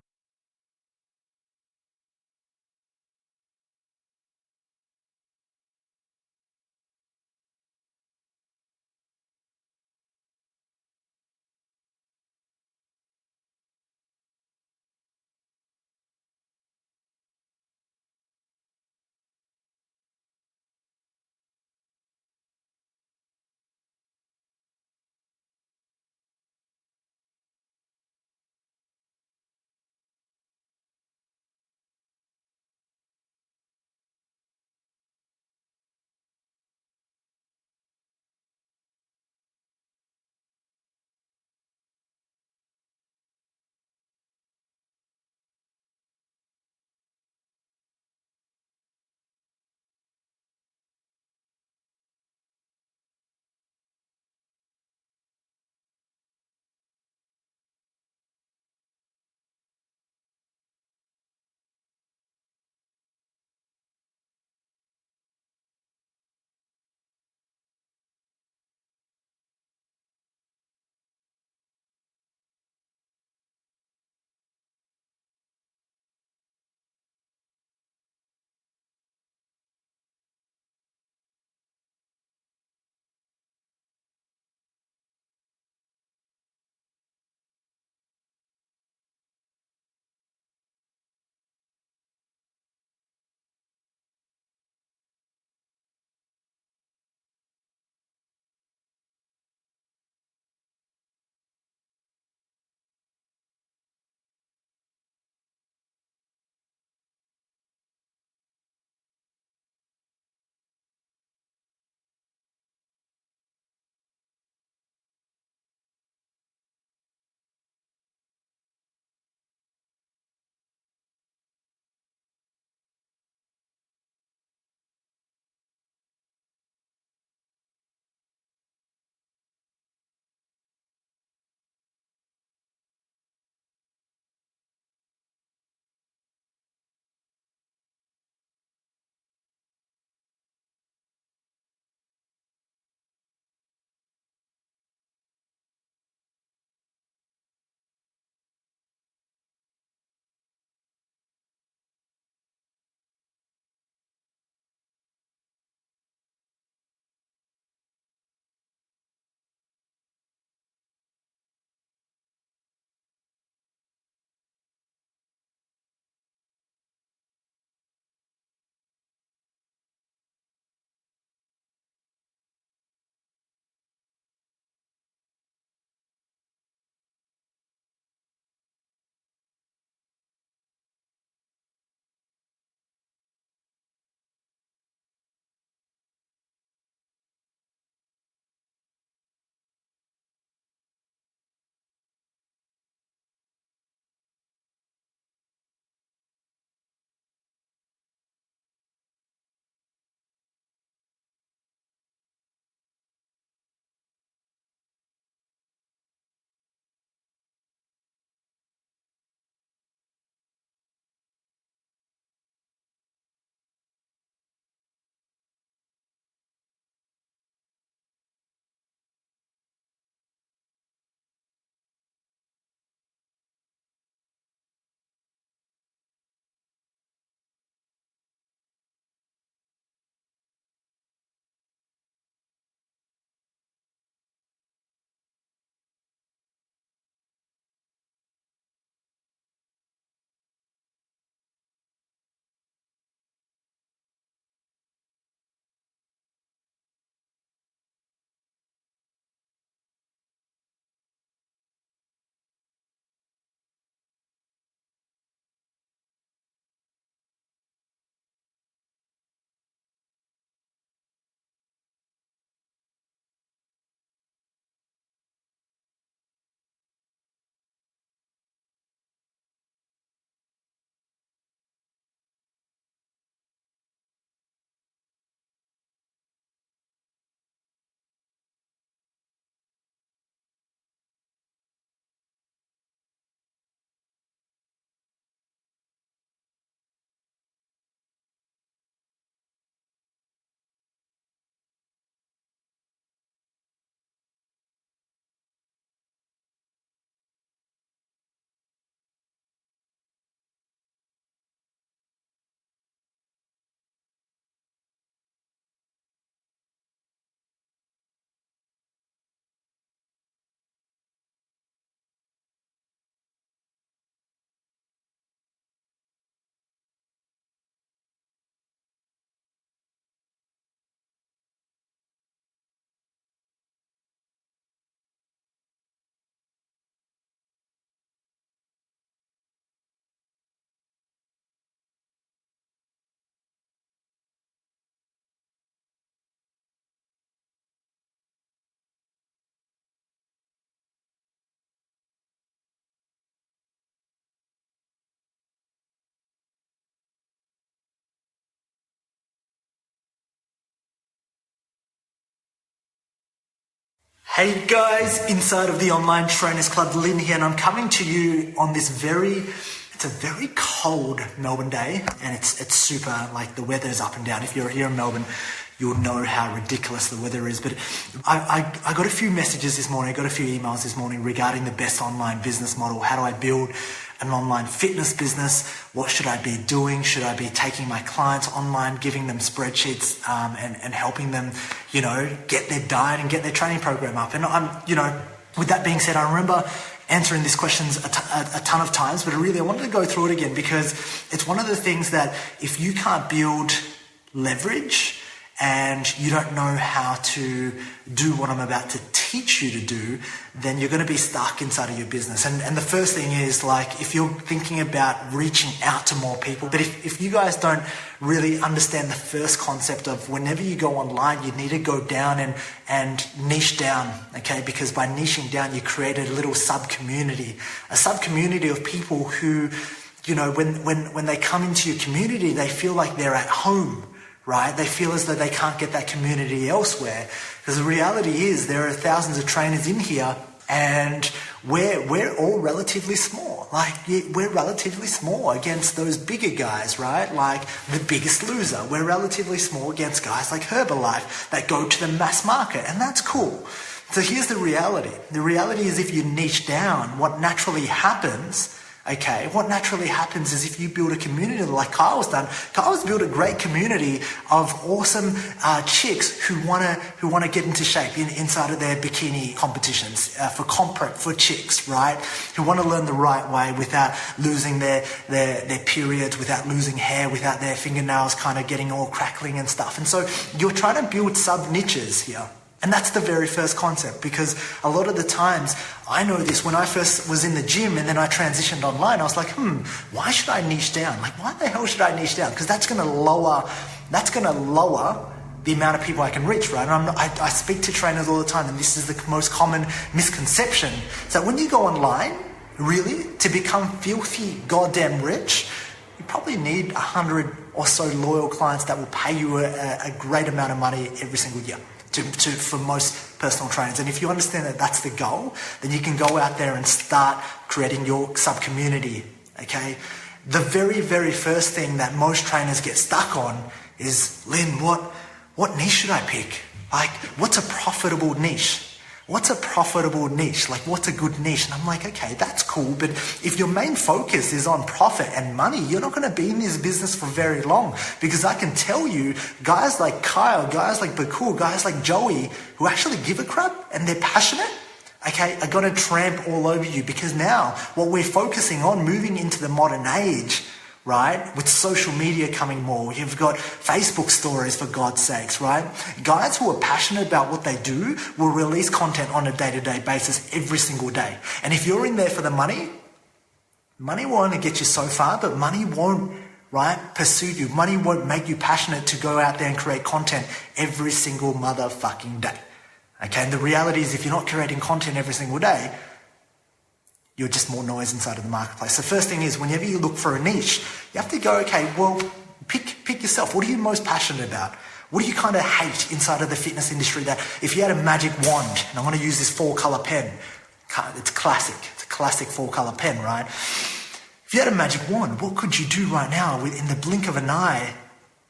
Hey guys, inside of the Online Trainers Club, Lynn here, and I'm coming to you on this it's a very cold Melbourne day, and it's super, like the weather's up and down. If you're here in Melbourne, you'll know how ridiculous the weather is. But I got a few messages this morning, I got a few emails this morning regarding the best online business model. How do I build an online fitness business? What should I be doing? Should I be taking my clients online, giving them spreadsheets and helping them, get their diet and get their training program up? And with that being said, I remember answering these questions a ton of times, but really I wanted to go through it again because it's one of the things that if you can't build leverage and you don't know how to do what I'm about to teach you to do, then you're going to be stuck inside of your business. And the first thing is, like, if you're thinking about reaching out to more people, but if you guys don't really understand the first concept of whenever you go online, you need to go down and niche down, okay? Because by niching down, you create a little sub-community of people who, when they come into your community, they feel like they're at home. Right? They feel as though they can't get that community elsewhere. Because the reality is there are thousands of trainers in here and we're all relatively small. We're relatively small against those bigger guys, right? Like the Biggest Loser. We're relatively small against guys like Herbalife that go to the mass market, and that's cool. So here's the reality. The reality is if you niche down, what naturally happens is if you build a community like Kyle's done. Kyle's built a great community of awesome chicks who wanna get into shape inside of their bikini competitions for comp prep for chicks, right? Who want to learn the right way without losing their periods, without losing hair, without their fingernails kind of getting all crackling and stuff. And so you're trying to build sub niches here. And that's the very first concept, because a lot of the times, I know this, when I first was in the gym and then I transitioned online, I was like, why should I niche down? Like, why the hell should I niche down? Because that's going to lower the amount of people I can reach, right? And I speak to trainers all the time, and this is the most common misconception. So when you go online, really, to become filthy goddamn rich, you probably need 100 or so loyal clients that will pay you a great amount of money every single year. For most personal trainers. And if you understand that that's the goal, then you can go out there and start creating your sub-community, okay? The very, very first thing that most trainers get stuck on is, Lynn, what niche should I pick? Like, what's a profitable niche? What's a profitable niche? Like, what's a good niche? And I'm like, okay, that's cool. But if your main focus is on profit and money, you're not going to be in this business for very long. Because I can tell you, guys like Kyle, guys like Bakul, guys like Joey, who actually give a crap and they're passionate, okay, are going to tramp all over you. Because now what we're focusing on, moving into the modern age, right? With social media coming more, you've got Facebook stories, for God's sakes, right? Guys who are passionate about what they do will release content on a day-to-day basis every single day. And if you're in there for the money will only get you so far, but money won't, right, pursue you. Money won't make you passionate to go out there and create content every single motherfucking day. Okay, and the reality is if you're not creating content every single day, you're just more noise inside of the marketplace. The first thing is, whenever you look for a niche, you have to go, okay, well, pick yourself. What are you most passionate about? What do you kind of hate inside of the fitness industry? That if you had a magic wand, and I'm going to use this 4-color pen, it's classic. It's a classic 4-color pen, right? If you had a magic wand, what could you do right now in the blink of an eye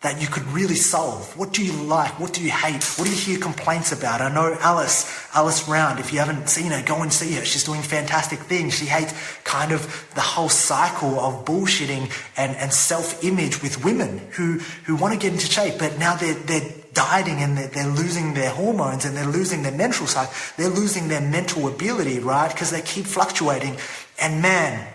that you could really solve? What do you like? What do you hate? What do you hear complaints about? I know Alice Round, if you haven't seen her, go and see her. She's doing fantastic things. She hates kind of the whole cycle of bullshitting and self-image with women who want to get into shape, but now they're dieting and they're losing their hormones and they're losing their menstrual cycle. They're losing their mental ability, right? Because they keep fluctuating. And man,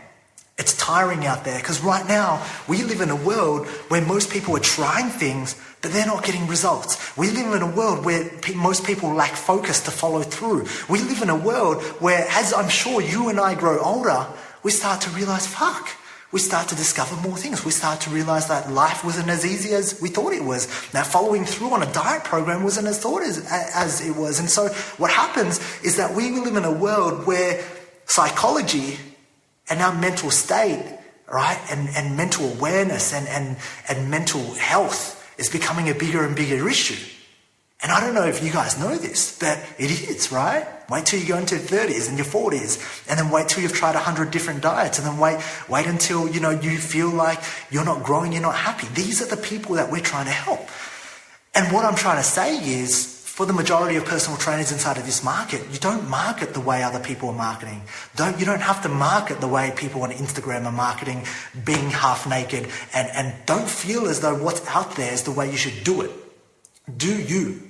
it's tiring out there, because right now we live in a world where most people are trying things, but they're not getting results. We live in a world where most people lack focus to follow through. We live in a world where, as I'm sure you and I grow older, we start to realize, we start to discover more things. We start to realize that life wasn't as easy as we thought it was. That following through on a diet program wasn't as thought as it was. And so what happens is that we live in a world where psychology and our mental state, right, and mental awareness and mental health is becoming a bigger and bigger issue. And I don't know if you guys know this, but it is, right? Wait till you go into your 30s and your 40s, and then wait till you've tried 100 different diets, and then wait until, you feel like you're not growing, you're not happy. These are the people that we're trying to help. And what I'm trying to say is, for the majority of personal trainers inside of this market, you don't market the way other people are marketing. You don't have to market the way people on Instagram are marketing, being half naked, and don't feel as though what's out there is the way you should do it. Do you?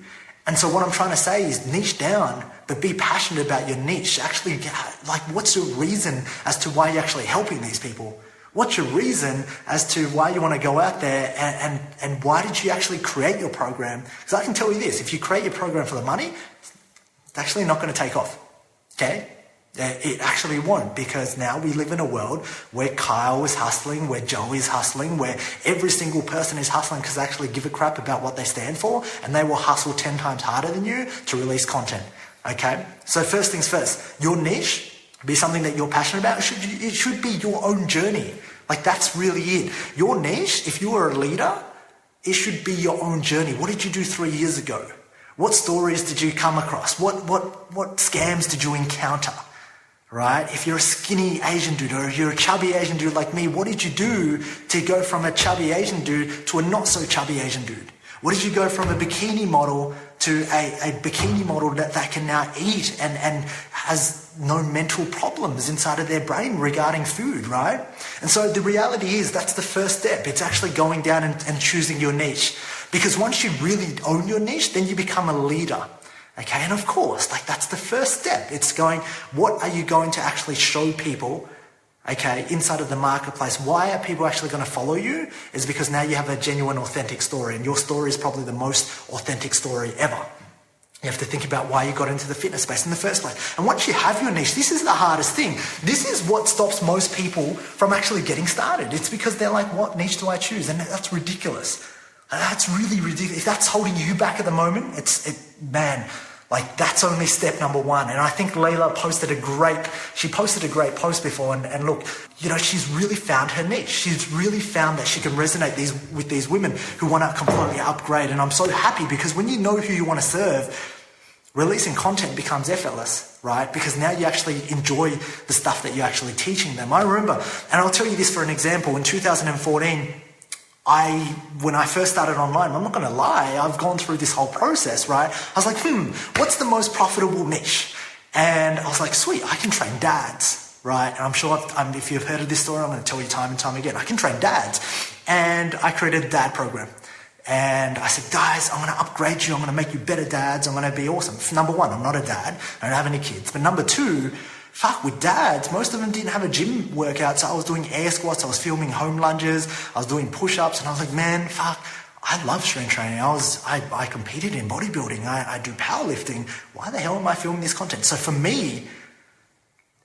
And so what I'm trying to say is niche down, but be passionate about your niche. Actually, what's your reason as to why you're actually helping these people? What's your reason as to why you want to go out there, and why did you actually create your program? Because I can tell you this, if you create your program for the money, it's actually not going to take off, okay? It actually won't, because now we live in a world where Kyle is hustling, where Joe is hustling, where every single person is hustling because they actually give a crap about what they stand for, and they will hustle 10 times harder than you to release content, okay? So first things first, your niche, be something that you're passionate about. It should be your own journey. That's really it. Your niche, if you are a leader, it should be your own journey. What did you do 3 years ago? What stories did you come across? What scams did you encounter? Right? If you're a skinny Asian dude, or if you're a chubby Asian dude like me, what did you do to go from a chubby Asian dude to a not so chubby Asian dude? What did you go from a bikini model to a bikini model that can now eat and has no mental problems inside of their brain regarding food, right? And so the reality is that's the first step. It's actually going down and choosing your niche. Because once you really own your niche, then you become a leader. Okay, and of course, that's the first step. It's going, what are you going to actually show people, okay, inside of the marketplace? Why are people actually going to follow you? Is because now you have a genuine, authentic story, and your story is probably the most authentic story ever. You have to think about why you got into the fitness space in the first place. And once you have your niche, this is the hardest thing. This is what stops most people from actually getting started. It's because they're like, what niche do I choose? And that's ridiculous. That's really ridiculous. If that's holding you back at the moment, that's only step number one. And I think Layla posted a great post before, and look, she's really found her niche. She's really found that she can resonate with these women who want to completely upgrade. And I'm so happy, because when you know who you want to serve, releasing content becomes effortless, right? Because now you actually enjoy the stuff that you're actually teaching them. I remember, and I'll tell you this for an example, in 2014, when I first started online, I'm not going to lie, I've gone through this whole process, right? I was like, what's the most profitable niche? And I was like, sweet, I can train dads, right? And I'm sure if you've heard of this story, I'm going to tell you time and time again, I can train dads. And I created a dad program. And I said, guys, I'm going to upgrade you. I'm going to make you better dads. I'm going to be awesome. Number one, I'm not a dad. I don't have any kids. But number two, with dads, most of them didn't have a gym workout. So I was doing air squats. I was filming home lunges. I was doing push-ups. And I was like, man, I love strength training. I competed in bodybuilding. I do powerlifting. Why the hell am I filming this content? So for me,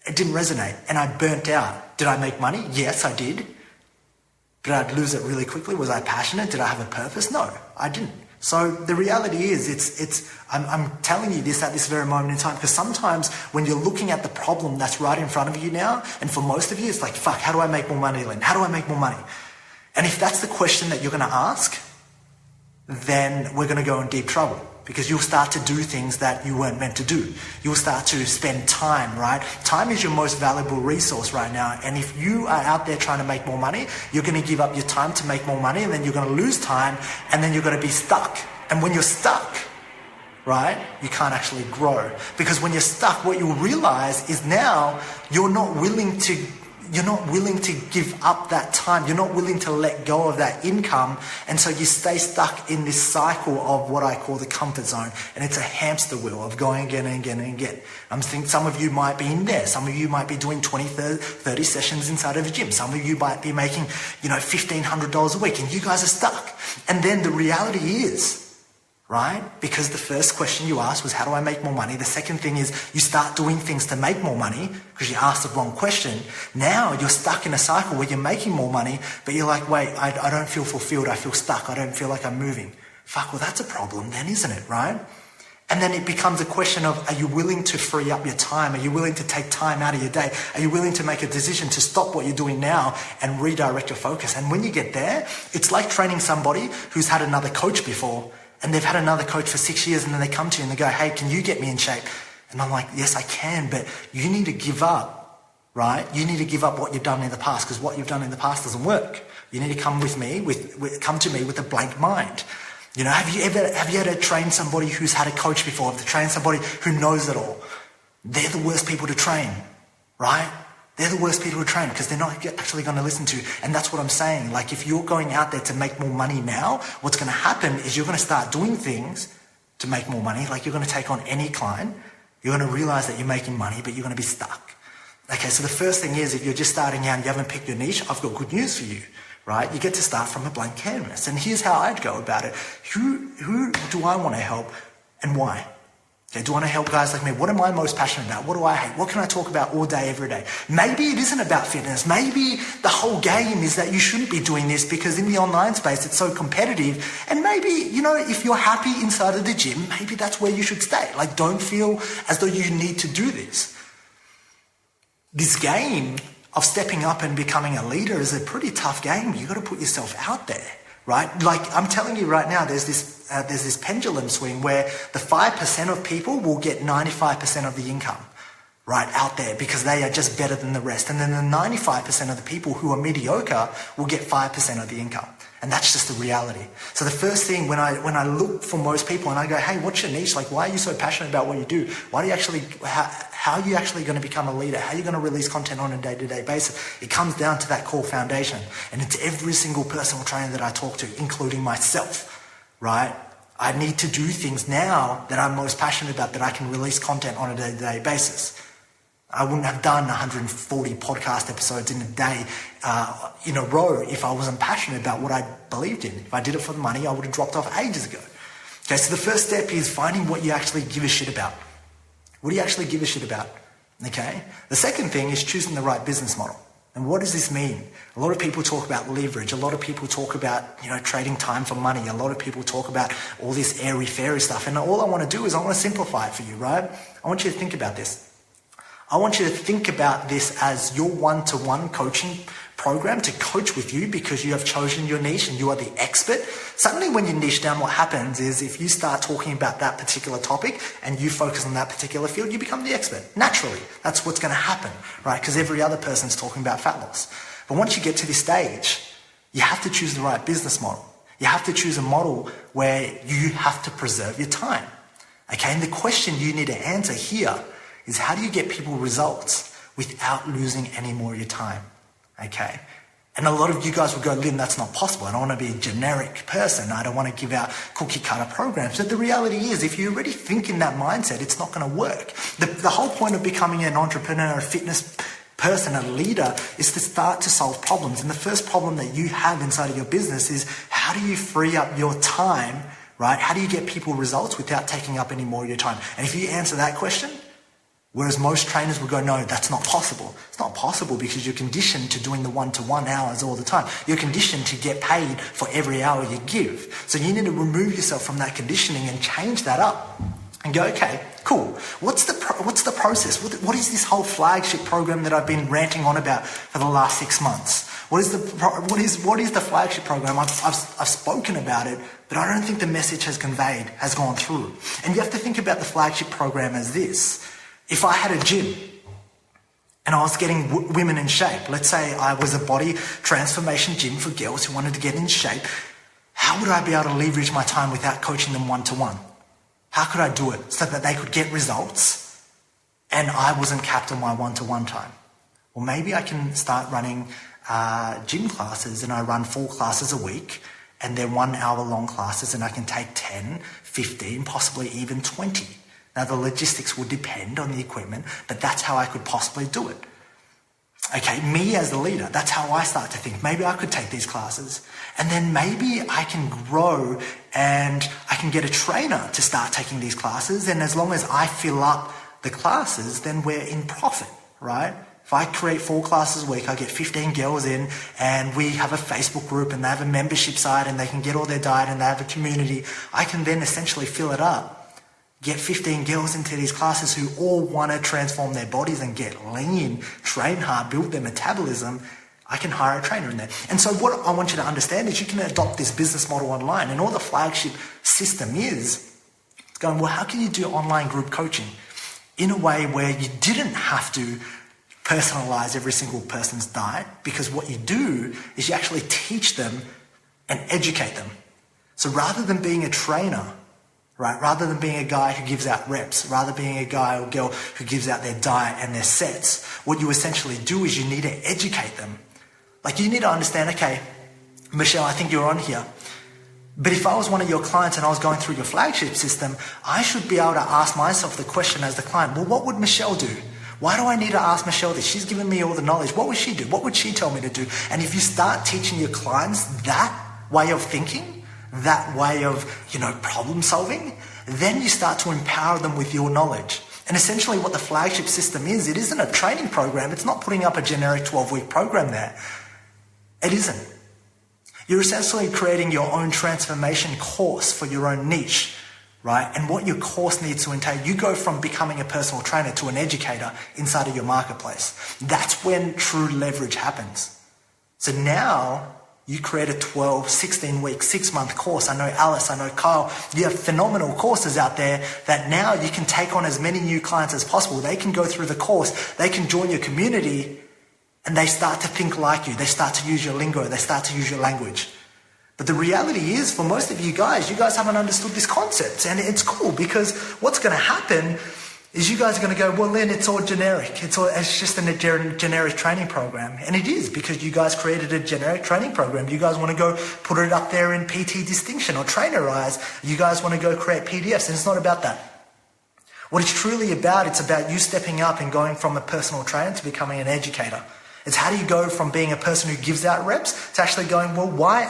it didn't resonate. And I burnt out. Did I make money? Yes, I did. Did I lose it really quickly? Was I passionate? Did I have a purpose? No, I didn't. So the reality is, I'm telling you this at this very moment in time, because sometimes when you're looking at the problem that's right in front of you now, and for most of you, it's like, how do I make more money, Lynn? How do I make more money? And if that's the question that you're going to ask, then we're going to go in deep trouble, because you'll start to do things that you weren't meant to do. You'll start to spend time, right? Time is your most valuable resource right now. And if you are out there trying to make more money, you're going to give up your time to make more money, and then you're going to lose time, and then you're going to be stuck. And when you're stuck, right, you can't actually grow. Because when you're stuck, what you'll realize is now you're not willing to give up that time. You're not willing to let go of that income. And so you stay stuck in this cycle of what I call the comfort zone. And it's a hamster wheel of going again and again and again. I'm thinking some of you might be in there. Some of you might be doing 20, 30 sessions inside of a gym. Some of you might be making, $1,500 a week, and you guys are stuck. And then the reality is, right? Because the first question you asked was, how do I make more money? The second thing is you start doing things to make more money because you asked the wrong question. Now you're stuck in a cycle where you're making more money, but you're like, wait, I don't feel fulfilled. I feel stuck. I don't feel like I'm moving. Well, that's a problem then, isn't it, right? And then it becomes a question of, are you willing to free up your time? Are you willing to take time out of your day? Are you willing to make a decision to stop what you're doing now and redirect your focus? And when you get there, it's like training somebody who's had another coach before. And they've had another coach for 6 years, and then they come to you and they go, hey, can you get me in shape? And I'm like, yes, I can, but you need to give up, right? You need to give up what you've done in the past, because what you've done in the past doesn't work. You need to come to me with a blank mind. You know, have you ever trained somebody who's had a coach before? Have you trained somebody who knows it all? They're the worst people to train, right? They're the worst people to train because they're not actually going to listen to you. And that's what I'm saying. Like, if you're going out there to make more money now, what's going to happen is you're going to start doing things to make more money. Like, you're going to take on any client. You're going to realize that you're making money, but you're going to be stuck. Okay, so the first thing is, if you're just starting out and you haven't picked your niche, I've got good news for you, right? You get to start from a blank canvas. And here's how I'd go about it. Who do I want to help and why? Okay, do I want to help guys like me? What am I most passionate about? What do I hate? What can I talk about all day, every day? Maybe it isn't about fitness. Maybe the whole game is that you shouldn't be doing this because in the online space, it's so competitive. And maybe, you know, if you're happy inside of the gym, maybe that's where you should stay. Like, don't feel as though you need to do this. This game of stepping up and becoming a leader is a pretty tough game. You got to put yourself out there. Right? Like, I'm telling you right now, there's this pendulum swing where the 5% of people will get 95% of the income, right, out there because they are just better than the rest. And then the 95% of the people who are mediocre will get 5% of the income. And that's just the reality. So the first thing when I look for most people and I go, hey, what's your niche? Like, why are you so passionate about what you do? Why do you actually, how are you actually going to become a leader? How are you going to release content on a day-to-day basis? It comes down to that core foundation. And it's every single personal trainer that I talk to, including myself, right? I need to do things now that I'm most passionate about that I can release content on a day-to-day basis. I wouldn't have done 140 podcast episodes in a day in a row if I wasn't passionate about what I believed in. If I did it for the money, I would have dropped off ages ago. Okay, so the first step is finding what you actually give a shit about. What do you actually give a shit about? Okay. The second thing is choosing the right business model. And what does this mean? A lot of people talk about leverage. A lot of people talk about, you know, trading time for money. A lot of people talk about all this airy-fairy stuff. And all I want to do is I want to simplify it for you, right? I want you to think about this. I want you to think about this as your one-to-one coaching program to coach with you because you have chosen your niche and you are the expert. Suddenly when you niche down, what happens is if you start talking about that particular topic and you focus on that particular field, you become the expert. Naturally, that's what's going to happen, right? Because every other person's talking about fat loss. But once you get to this stage, you have to choose the right business model. You have to choose a model where you have to preserve your time. Okay, and the question you need to answer here is how do you get people results without losing any more of your time, okay? And a lot of you guys will go, Lynn, that's not possible. I don't want to be a generic person. I don't want to give out cookie cutter programs. But the reality is, if you already think in that mindset, it's not going to work. The whole point of becoming an entrepreneur, a fitness person, a leader, is to start to solve problems. And the first problem that you have inside of your business is how do you free up your time, right? How do you get people results without taking up any more of your time? And if you answer that question, whereas most trainers will go, no, that's not possible. It's not possible because you're conditioned to doing the one-to-one hours all the time. You're conditioned to get paid for every hour you give. So you need to remove yourself from that conditioning and change that up and go, okay, cool. What's the process? What is this whole flagship program that I've been ranting on about for the last 6 months? What is the flagship program? I've spoken about it, but I don't think the message has gone through. And you have to think about the flagship program as this. If I had a gym and I was getting women in shape, let's say I was a body transformation gym for girls who wanted to get in shape, how would I be able to leverage my time without coaching them one-to-one? How could I do it so that they could get results and I wasn't capped on my one-to-one time? Well, maybe I can start running gym classes and I run 4 classes a week and they're 1 hour long classes and I can take 10, 15, possibly even 20. Now, the logistics will depend on the equipment, but that's how I could possibly do it. Okay, me as the leader, that's how I start to think. Maybe I could take these classes and then maybe I can grow and I can get a trainer to start taking these classes. And as long as I fill up the classes, then we're in profit, right? If I create 4 classes a week, I get 15 girls in and we have a Facebook group and they have a membership site and they can get all their diet and they have a community. I can then essentially fill it up. Get 15 girls into these classes who all want to transform their bodies and get lean, train hard, build their metabolism. I can hire a trainer in there. And so what I want you to understand is you can adopt this business model online, and all the flagship system is going, well, how can you do online group coaching in a way where you didn't have to personalize every single person's diet? Because what you do is you actually teach them and educate them. So rather than being a trainer, right, rather than being a guy who gives out reps, rather than being a guy or girl who gives out their diet and their sets, what you essentially do is you need to educate them. Like, you need to understand, okay, Michelle, I think you're on here. But if I was one of your clients and I was going through your flagship system, I should be able to ask myself the question as the client, well, what would Michelle do? Why do I need to ask Michelle this? She's given me all the knowledge. What would she do? What would she tell me to do? And if you start teaching your clients that way of thinking, that way of, problem solving, then you start to empower them with your knowledge. And essentially what the flagship system is, it isn't a training program. It's not putting up a generic 12-week program there. It isn't. You're essentially creating your own transformation course for your own niche, right? And what your course needs to entail, you go from becoming a personal trainer to an educator inside of your marketplace. That's when true leverage happens. So now you create a 12, 16-week, 6-month course. I know Alice, I know Kyle, you have phenomenal courses out there that now you can take on as many new clients as possible. They can go through the course, they can join your community, and they start to think like you. They start to use your lingo. They start to use your language. But the reality is, for most of you guys haven't understood this concept. And it's cool, because what's going to happen is you guys are going to go, well, Lynn, it's all generic. It's just a generic training program. And it is, because you guys created a generic training program. You guys want to go put it up there in PT Distinction or Trainerize. You guys want to go create PDFs. And it's not about that. What it's truly about, it's about you stepping up and going from a personal trainer to becoming an educator. It's how do you go from being a person who gives out reps to actually going, well, why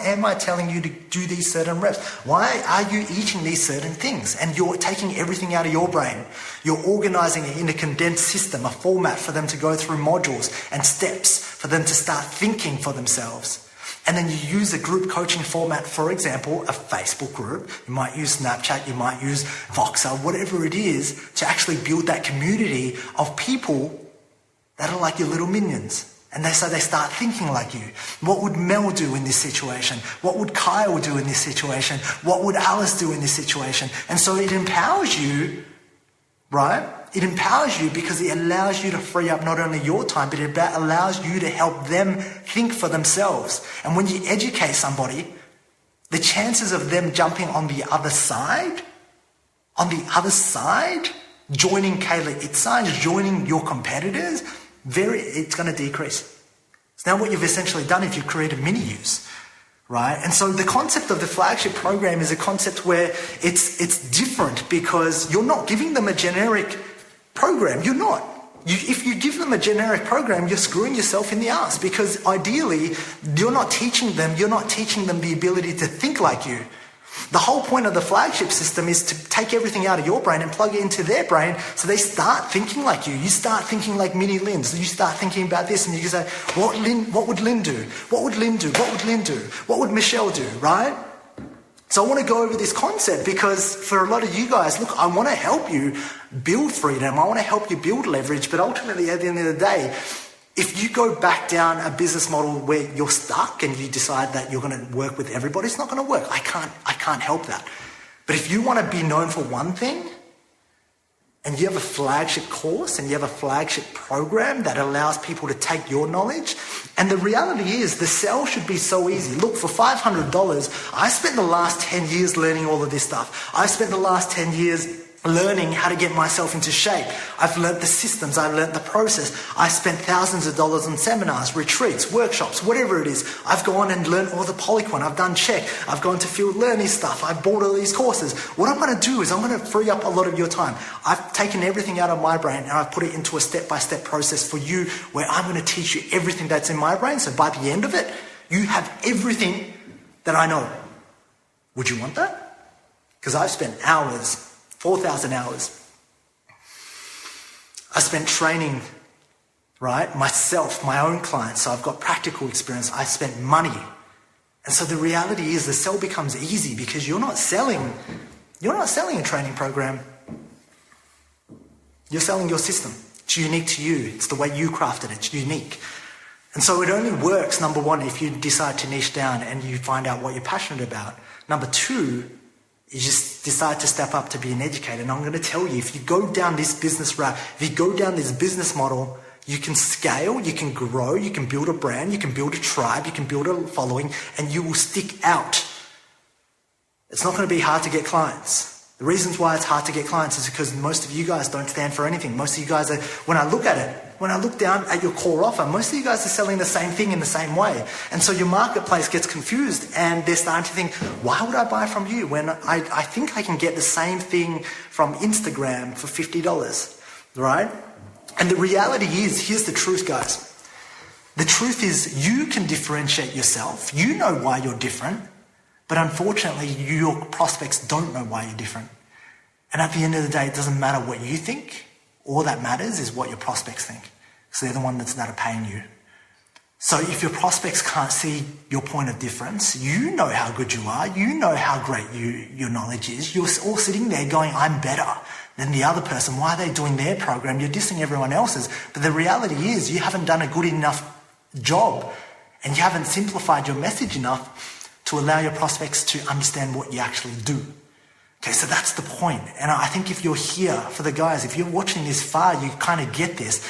am I telling you to do these certain reps? Why are you eating these certain things? And you're taking everything out of your brain. You're organizing it in a condensed system, a format for them to go through modules and steps for them to start thinking for themselves. And then you use a group coaching format, for example, a Facebook group. You might use Snapchat, you might use Voxer, whatever it is, to actually build that community of people that are like your little minions. And they start thinking like you. What would Mel do in this situation? What would Kyle do in this situation? What would Alice do in this situation? And so it empowers you, right? It empowers you because it allows you to free up not only your time, but it allows you to help them think for themselves. And when you educate somebody, the chances of them jumping on the other side, joining Kayla Itzines, joining your competitors, it's going to decrease. So now what you've essentially done is you've created mini-yous, right? And so the concept of the flagship program is a concept where it's different, because you're not giving them a generic program. You're not. If you give them a generic program, you're screwing yourself in the ass, because ideally you're not teaching them the ability to think like you. The whole point of the flagship system is to take everything out of your brain and plug it into their brain, so they start thinking like you. You start thinking like mini Lynns. You start thinking about this, and you say, what would Lynn do? What would Lynn do? What would Lynn do? What would Michelle do, right? So I want to go over this concept, because for a lot of you guys, look, I want to help you build freedom. I want to help you build leverage. But ultimately, at the end of the day, if you go back down a business model where you're stuck and you decide that you're going to work with everybody, it's not going to work. I can't help that. But if you want to be known for one thing, and you have a flagship course and you have a flagship program that allows people to take your knowledge, and the reality is the sell should be so easy. Look, for $500, I spent the last 10 years learning all of this stuff. I spent the last 10 years learning how to get myself into shape. I've learnt the systems, I've learnt the process. I spent thousands of dollars on seminars, retreats, workshops, whatever it is. I've gone and learnt all the Polyquin. I've done check. I've gone to field learning stuff. I've bought all these courses. What I'm going to do is I'm going to free up a lot of your time. I've taken everything out of my brain and I've put it into a step-by-step process for you, where I'm going to teach you everything that's in my brain. So by the end of it, you have everything that I know. Would you want that? Because I've spent hours, 4,000 hours. I spent training, right, myself, my own clients, so I've got practical experience. I spent money. And so the reality is the sell becomes easy, because you're not selling a training program. You're selling your system. It's unique to you. It's the way you crafted it. It's unique. And so it only works, number one, if you decide to niche down and you find out what you're passionate about. Number two, you just decide to step up to be an educator. And I'm going to tell you, if you go down this business route, if you go down this business model, you can scale, you can grow, you can build a brand, you can build a tribe, you can build a following, and you will stick out. It's not going to be hard to get clients. The reasons why it's hard to get clients is because most of you guys don't stand for anything. Most of you guys are, when I look down at your core offer, most of you guys are selling the same thing in the same way. And so your marketplace gets confused and they're starting to think, why would I buy from you when I think I can get the same thing from Instagram for $50, right? And the reality is, here's the truth, guys. The truth is you can differentiate yourself. You know why you're different. But unfortunately, your prospects don't know why you're different. And at the end of the day, it doesn't matter what you think. All that matters is what your prospects think. So they're the ones that are paying you. So if your prospects can't see your point of difference, you know how good you are. You know how great your knowledge is. You're all sitting there going, I'm better than the other person. Why are they doing their program? You're dissing everyone else's. But the reality is you haven't done a good enough job and you haven't simplified your message enough to allow your prospects to understand what you actually do. Okay, so that's the point. And I think if you're here, for the guys, if you're watching this far, you kind of get this,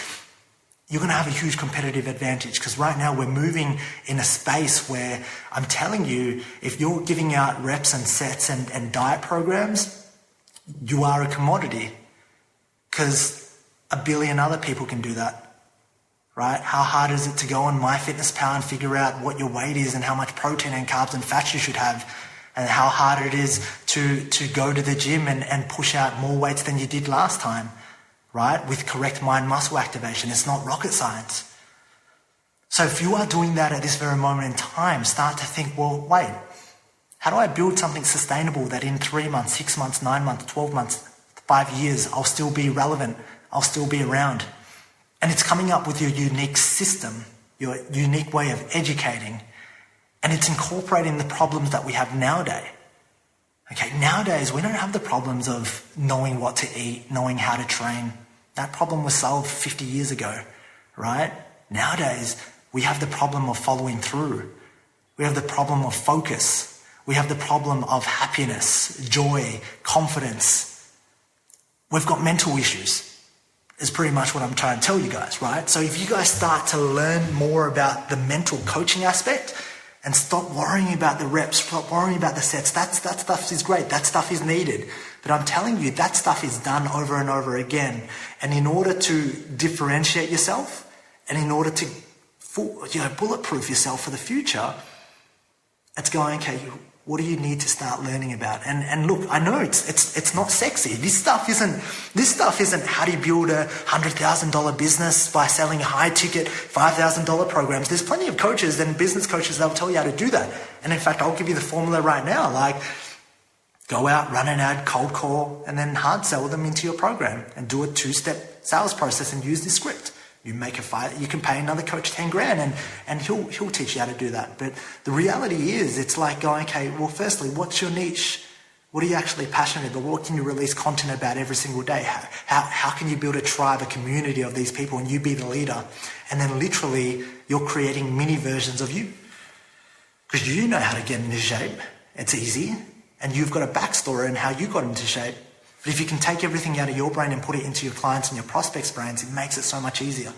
you're going to have a huge competitive advantage because right now we're moving in a space where I'm telling you, if you're giving out reps and sets and diet programs, you are a commodity because a billion other people can do that. Right? How hard is it to go on MyFitnessPal and figure out what your weight is and how much protein and carbs and fats you should have, and how hard it is to go to the gym and push out more weights than you did last time, right? With correct mind-muscle activation. It's not rocket science. So if you are doing that at this very moment in time, start to think, well, wait, how do I build something sustainable that in 3 months, 6 months, 9 months, 12 months, 5 years, I'll still be relevant, I'll still be around? And it's coming up with your unique system, your unique way of educating, and it's incorporating the problems that we have nowadays. Okay, nowadays we don't have the problems of knowing what to eat, knowing how to train. That problem was solved 50 years ago, right? Nowadays we have the problem of following through. We have the problem of focus. We have the problem of happiness, joy, confidence. We've got mental issues. Is pretty much what I'm trying to tell you guys, right? So if you guys start to learn more about the mental coaching aspect and stop worrying about the reps, stop worrying about the sets, that stuff is great, that stuff is needed. But I'm telling you, that stuff is done over and over again. And in order to differentiate yourself and in order to bulletproof yourself for the future, it's going, okay, what do you need to start learning about? And look, I know it's not sexy. This stuff isn't how do you build a $100,000 business by selling high ticket $5,000 programs. There's plenty of coaches and business coaches that will tell you how to do that. And in fact, I'll give you the formula right now. Like, go out, run an ad, cold call, and then hard sell them into your program and do a 2-step sales process and use this script. You can pay another coach $10,000 and he'll teach you how to do that. But the reality is, it's like going, okay, well, firstly, what's your niche? What are you actually passionate about? What can you release content about every single day? How can you build a tribe, a community of these people and you be the leader? And then literally you're creating mini versions of you. Because you know how to get into shape. It's easy. And you've got a backstory on how you got into shape. But if you can take everything out of your brain and put it into your clients and your prospects' brains, it makes it so much easier,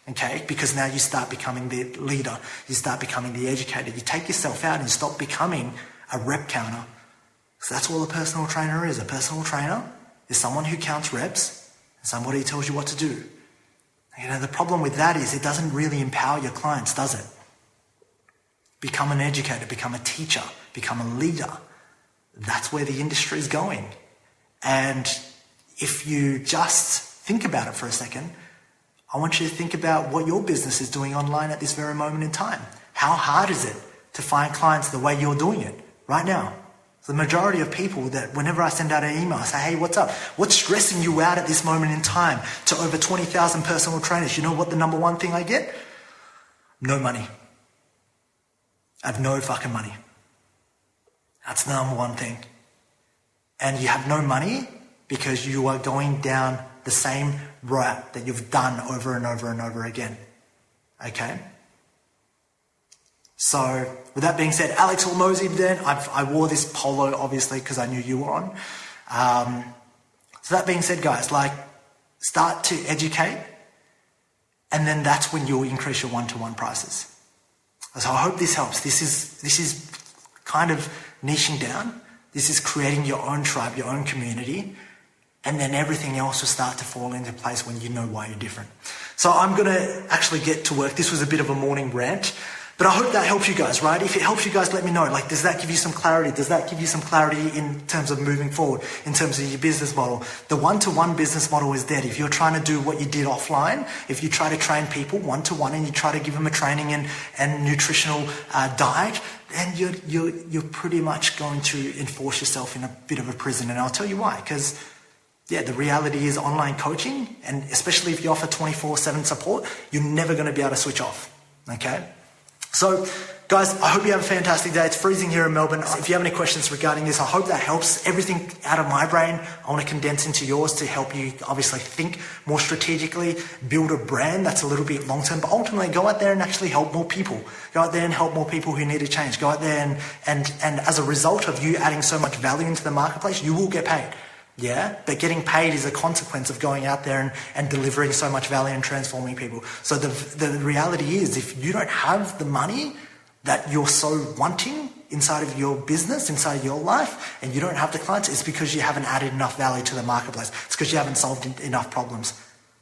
okay? Because now you start becoming the leader. You start becoming the educator. You take yourself out and you stop becoming a rep counter. So that's all a personal trainer is. A personal trainer is someone who counts reps and somebody who tells you what to do. You know, the problem with that is it doesn't really empower your clients, does it? Become an educator, become a teacher, become a leader. That's where the industry is going. And if you just think about it for a second, I want you to think about what your business is doing online at this very moment in time. How hard is it to find clients the way you're doing it right now? The majority of people that whenever I send out an email, I say, hey, what's up? What's stressing you out at this moment in time? To over 20,000 personal trainers, you know what the number one thing I get? No money. I have no fucking money. That's the number one thing. And you have no money because you are going down the same route that you've done over and over and over again. Okay? So with that being said, Alex Hormozy, then I wore this polo obviously because I knew you were on. So that being said, guys, like start to educate, and then that's when you'll increase your one-to-one prices. So I hope this helps. This is kind of niching down. This is creating your own tribe, your own community, and then everything else will start to fall into place when you know why you're different. So I'm going to actually get to work. This was a bit of a morning rant, but I hope that helps you guys, right? If it helps you guys, let me know. Like, does that give you some clarity? Does that give you some clarity in terms of moving forward, in terms of your business model? The one-to-one business model is dead. If you're trying to do what you did offline, if you try to train people one-to-one and you try to give them a training and nutritional diet, then you're pretty much going to enforce yourself in a bit of a prison. And I'll tell you why. Because, yeah, the reality is online coaching, and especially if you offer 24/7 support, you're never going to be able to switch off, okay? So, guys, I hope you have a fantastic day. It's freezing here in Melbourne. If you have any questions regarding this, I hope that helps. Everything out of my brain, I want to condense into yours to help you obviously think more strategically, build a brand that's a little bit long-term, but ultimately go out there and actually help more people. Go out there and help more people who need to change. Go out there and as a result of you adding so much value into the marketplace, you will get paid. Yeah, but getting paid is a consequence of going out there and delivering so much value and transforming people. So the reality is, if you don't have the money that you're so wanting inside of your business, inside of your life, and you don't have the clients, it's because you haven't added enough value to the marketplace. It's because you haven't solved enough problems.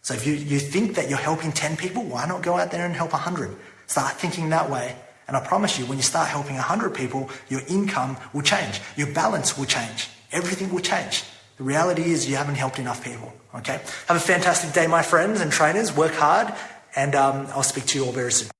So if you think that you're helping 10 people, why not go out there and help 100? Start thinking that way. And I promise you, when you start helping 100 people, your income will change. Your balance will change. Everything will change. The reality is you haven't helped enough people, okay? Have a fantastic day, my friends and trainers. Work hard, and I'll speak to you all very soon.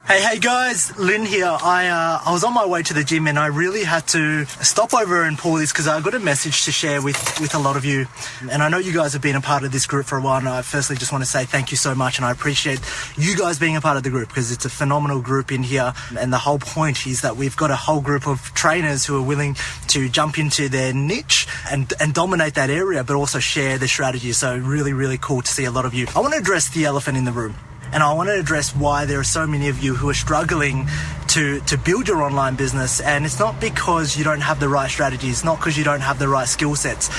Hey guys, Lynn here. I was on my way to the gym and I really had to stop over and pull this because I got a message to share with a lot of you. And I know you guys have been a part of this group for a while, and I firstly just want to say thank you so much, and I appreciate you guys being a part of the group because it's a phenomenal group in here. And the whole point is that we've got a whole group of trainers who are willing to jump into their niche and dominate that area, but also share the strategy. So really, really cool to see a lot of you. I want to address the elephant in the room. And I want to address why there are so many of you who are struggling to build your online business. And it's not because you don't have the right strategies, it's not because you don't have the right skill sets.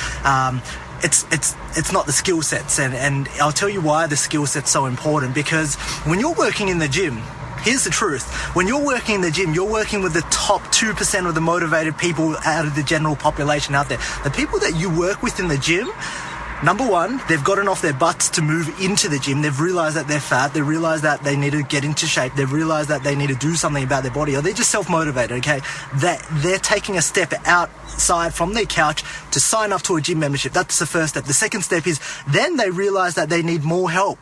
It's not the skill sets. And I'll tell you why the skill set's so important. Because when you're working in the gym, here's the truth. When you're working in the gym, you're working with the top 2% of the motivated people out of the general population out there. The people that you work with in the gym, number one, they've gotten off their butts to move into the gym. They've realized that they're fat. They realize that they need to get into shape. They've realized that they need to do something about their body, or they're just self-motivated, okay? They're taking a step outside from their couch to sign up to a gym membership. That's the first step. The second step is then they realize that they need more help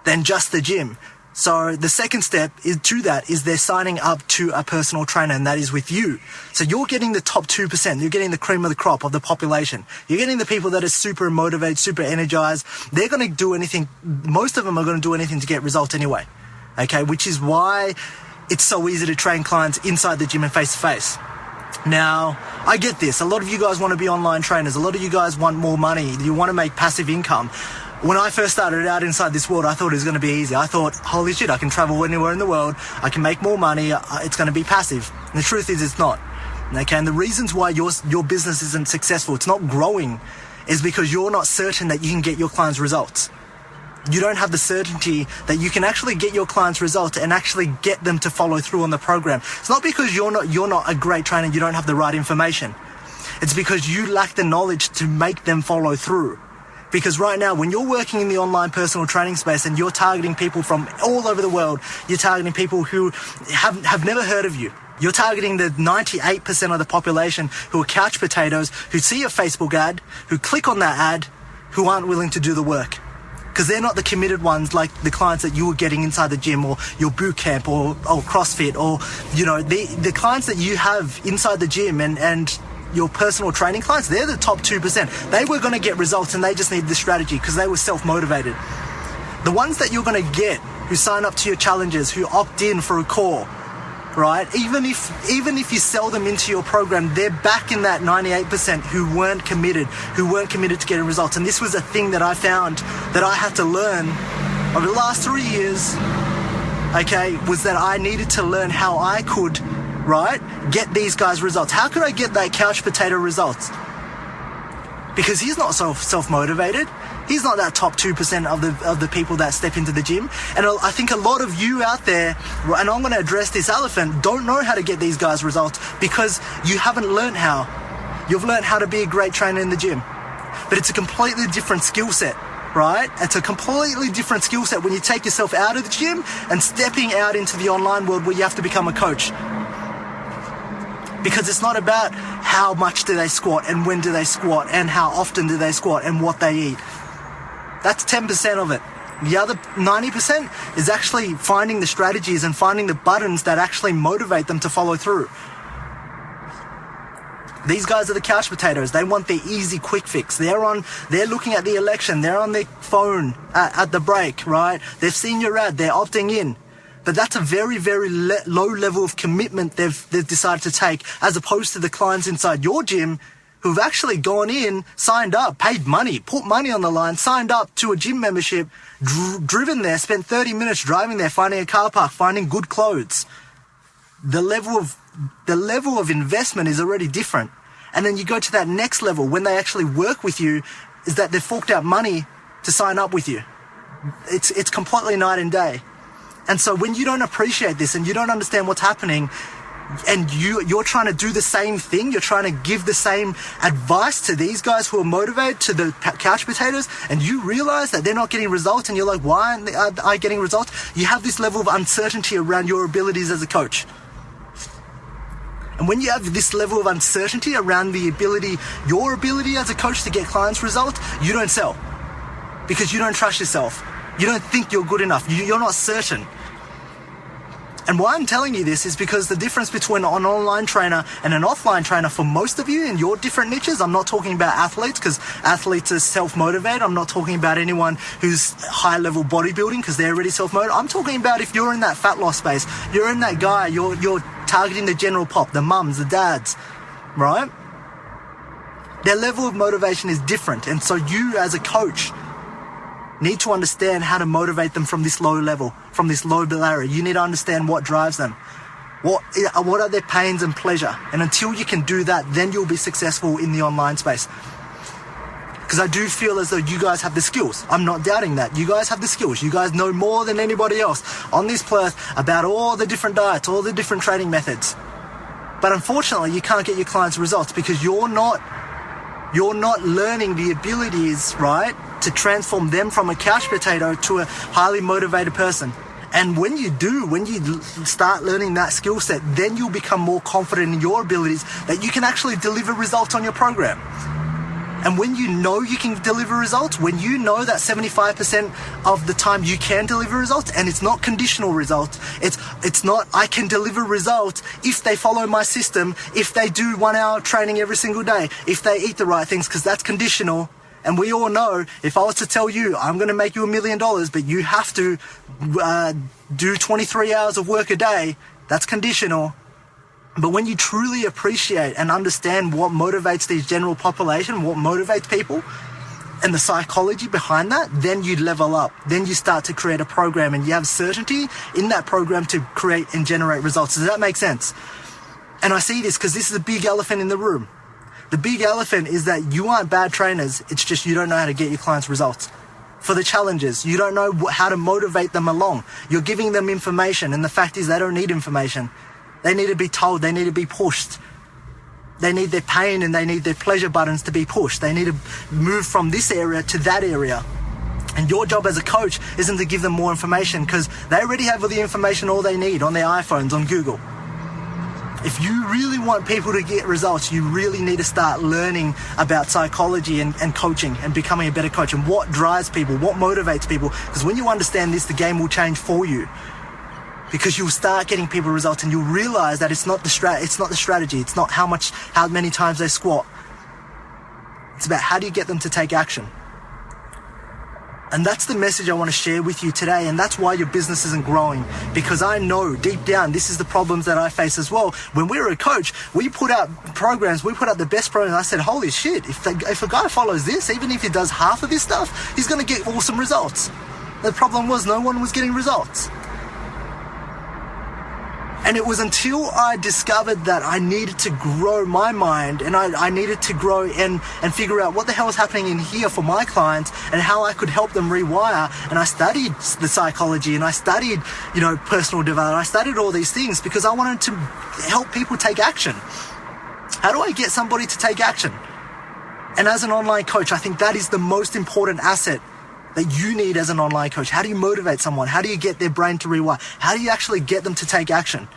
than just the gym. So the second step is they're signing up to a personal trainer, and that is with you. So you're getting the top 2%. You're getting the cream of the crop of the population. You're getting the people that are super motivated, super energized. They're going to do anything. Most of them are going to do anything to get results anyway. Okay, which is why it's so easy to train clients inside the gym and face to face. Now, I get this. A lot of you guys want to be online trainers. A lot of you guys want more money. You want to make passive income. When I first started out inside this world, I thought it was going to be easy. I thought, holy shit, I can travel anywhere in the world. I can make more money. It's going to be passive. And the truth is, it's not. Okay, and the reasons why your business isn't successful, it's not growing, is because you're not certain that you can get your clients results. You don't have the certainty that you can actually get your clients results and actually get them to follow through on the program. It's not because you're not a great trainer, you don't have the right information. It's because you lack the knowledge to make them follow through. Because right now, when you're working in the online personal training space and you're targeting people from all over the world, you're targeting people who have never heard of you. You're targeting the 98% of the population who are couch potatoes, who see a Facebook ad, who click on that ad, who aren't willing to do the work. Because they're not the committed ones like the clients that you were getting inside the gym or your boot camp or CrossFit or, you know, the clients that you have inside the gym and your personal training clients, they're the top 2%. They were going to get results and they just needed the strategy because they were self-motivated. The ones that you're going to get who sign up to your challenges, who opt in for a call, right? Even if you sell them into your program, they're back in that 98% who weren't committed to getting results. And this was a thing that I found that I had to learn over the last 3 years, okay, was that I needed to learn how I could, right, get these guys results. How could I get that couch potato results? Because he's not self-motivated. He's not that top 2% of the people that step into the gym. And I think a lot of you out there, and I'm going to address this elephant, don't know how to get these guys results because you haven't learned how. You've learned how to be a great trainer in the gym. But it's a completely different skill set, right? It's a completely different skill set when you take yourself out of the gym and stepping out into the online world where you have to become a coach. Because it's not about how much do they squat and when do they squat and how often do they squat and what they eat. That's 10% of it. The other 90% is actually finding the strategies and finding the buttons that actually motivate them to follow through. These guys are the couch potatoes. They want the easy quick fix. They're looking at the election. They're on their phone at the break, right? They've seen your ad. They're opting in. But that's a very, very low level of commitment they've decided to take, as opposed to the clients inside your gym who've actually gone in, signed up, paid money, put money on the line, signed up to a gym membership, driven there, spent 30 minutes driving there, finding a car park, finding good clothes. The level of investment is already different. And then you go to that next level when they actually work with you, is that they've forked out money to sign up with you. It's completely night and day. And so when you don't appreciate this and you don't understand what's happening, and you're trying to do the same thing, you're trying to give the same advice to these guys who are motivated, to the couch potatoes, and you realize that they're not getting results, and you're like, why aren't I getting results? You have this level of uncertainty around your abilities as a coach. And when you have this level of uncertainty around your ability as a coach to get clients results, you don't sell. Because you don't trust yourself. You don't think you're good enough. You're not certain. And why I'm telling you this is because the difference between an online trainer and an offline trainer for most of you in your different niches, I'm not talking about athletes because athletes are self-motivated. I'm not talking about anyone who's high-level bodybuilding because they're already self-motivated. I'm talking about if you're in that fat loss space, you're in that guy, you're targeting the general pop, the mums, the dads, right? Their level of motivation is different. And so you as a coach need to understand how to motivate them from this low level, from this low barrier. You need to understand what drives them. What are their pains and pleasure? And until you can do that, then you'll be successful in the online space. Because I do feel as though you guys have the skills. I'm not doubting that. You guys have the skills. You guys know more than anybody else on this planet about all the different diets, all the different training methods. But unfortunately, you can't get your clients results because you're not learning the abilities, right, to transform them from a couch potato to a highly motivated person. And when you start learning that skill set, then you'll become more confident in your abilities that you can actually deliver results on your program. And when you know you can deliver results, when you know that 75% of the time you can deliver results, and it's not conditional results, it's not I can deliver results if they follow my system, if they do 1 hour training every single day, if they eat the right things, because that's conditional. And we all know, if I was to tell you, I'm going to make you $1 million, but you have to do 23 hours of work a day, that's conditional. But when you truly appreciate and understand what motivates the general population, what motivates people, and the psychology behind that, then you level up. Then you start to create a program and you have certainty in that program to create and generate results. Does that make sense? And I see this because this is a big elephant in the room. The big elephant is that you aren't bad trainers. It's just you don't know how to get your clients results. For the challenges, you don't know how to motivate them along. You're giving them information, and the fact is they don't need information. They need to be told, they need to be pushed. They need their pain and they need their pleasure buttons to be pushed. They need to move from this area to that area. And your job as a coach isn't to give them more information because they already have all the information all they need on their iPhones, on Google. If you really want people to get results, you really need to start learning about psychology and coaching and becoming a better coach and what drives people, what motivates people. Because when you understand this, the game will change for you. Because you'll start getting people results and you'll realize that it's not the strategy. It's not how many times they squat. It's about how do you get them to take action. And that's the message I want to share with you today. And that's why your business isn't growing. Because I know deep down, this is the problems that I face as well. When we were a coach, we put out programs, we put out the best programs. I said, holy shit, if a guy follows this, even if he does half of this stuff, he's going to get awesome results. The problem was no one was getting results. And it was until I discovered that I needed to grow my mind and I needed to grow and figure out what the hell is happening in here for my clients and how I could help them rewire. And I studied the psychology and I studied, personal development. I studied all these things because I wanted to help people take action. How do I get somebody to take action? And as an online coach, I think that is the most important asset that you need as an online coach. How do you motivate someone? How do you get their brain to rewire? How do you actually get them to take action?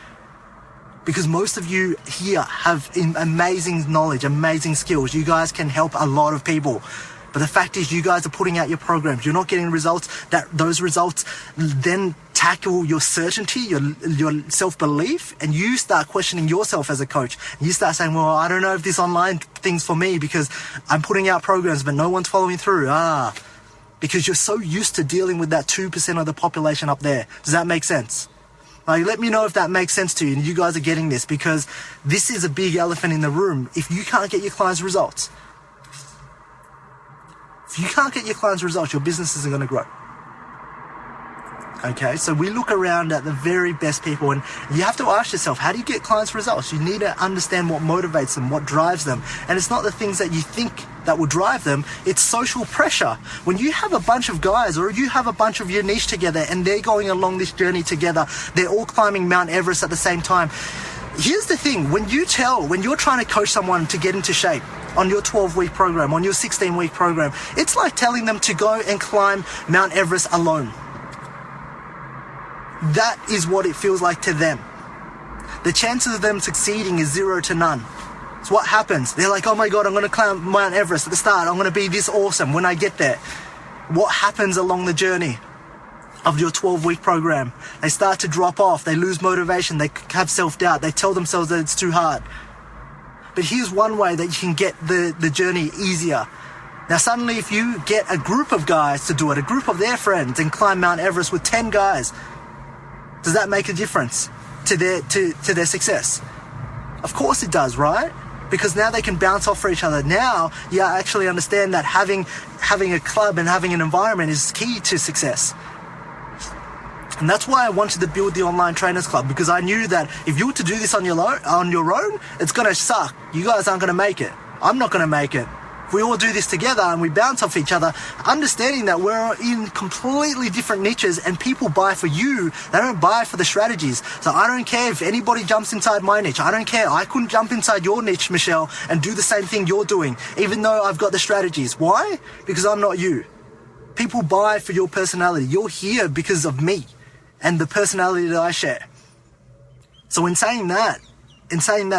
Because most of you here have amazing knowledge, amazing skills. You guys can help a lot of people. But the fact is you guys are putting out your programs. You're not getting results. Those results then tackle your certainty, your self-belief, and you start questioning yourself as a coach. You start saying, well, I don't know if this online thing's for me because I'm putting out programs but no one's following through. Because you're so used to dealing with that 2% of the population up there. Does that make sense? Let me know if that makes sense to you and you guys are getting this, because this is a big elephant in the room. If you can't get your clients results, your business isn't going to grow. Okay, so we look around at the very best people and you have to ask yourself, how do you get clients results? You need to understand what motivates them, what drives them. And it's not the things that you think that will drive them, it's social pressure. When you have a bunch of guys or you have a bunch of your niche together and they're going along this journey together, they're all climbing Mount Everest at the same time. Here's the thing, when you're trying to coach someone to get into shape on your 12-week program, on your 16-week program, it's like telling them to go and climb Mount Everest alone. That is what it feels like to them. The chances of them succeeding is 0 to none. So what happens? They're like, oh my God, I'm going to climb Mount Everest at the start. I'm going to be this awesome when I get there. What happens along the journey? of your 12-week program. They start to drop off. They lose motivation. They have self-doubt. They tell themselves that it's too hard. But here's one way that you can get the journey easier. Now, suddenly, if you get a group of guys to do it, a group of their friends, and climb Mount Everest with 10 guys, does that make a difference to their success? Of course it does, right? Because now they can bounce off for each other. Now you actually understand that having a club and having an environment is key to success. And that's why I wanted to build the Online Trainers Club, because I knew that if you were to do this on your own, it's going to suck. You guys aren't going to make it. I'm not going to make it. If we all do this together and we bounce off each other, understanding that we're in completely different niches and people buy for you, they don't buy for the strategies. So I don't care if anybody jumps inside my niche. I don't care. I couldn't jump inside your niche, Michelle, and do the same thing you're doing, even though I've got the strategies. Why? Because I'm not you. People buy for your personality. You're here because of me and the personality that I share. So in saying that,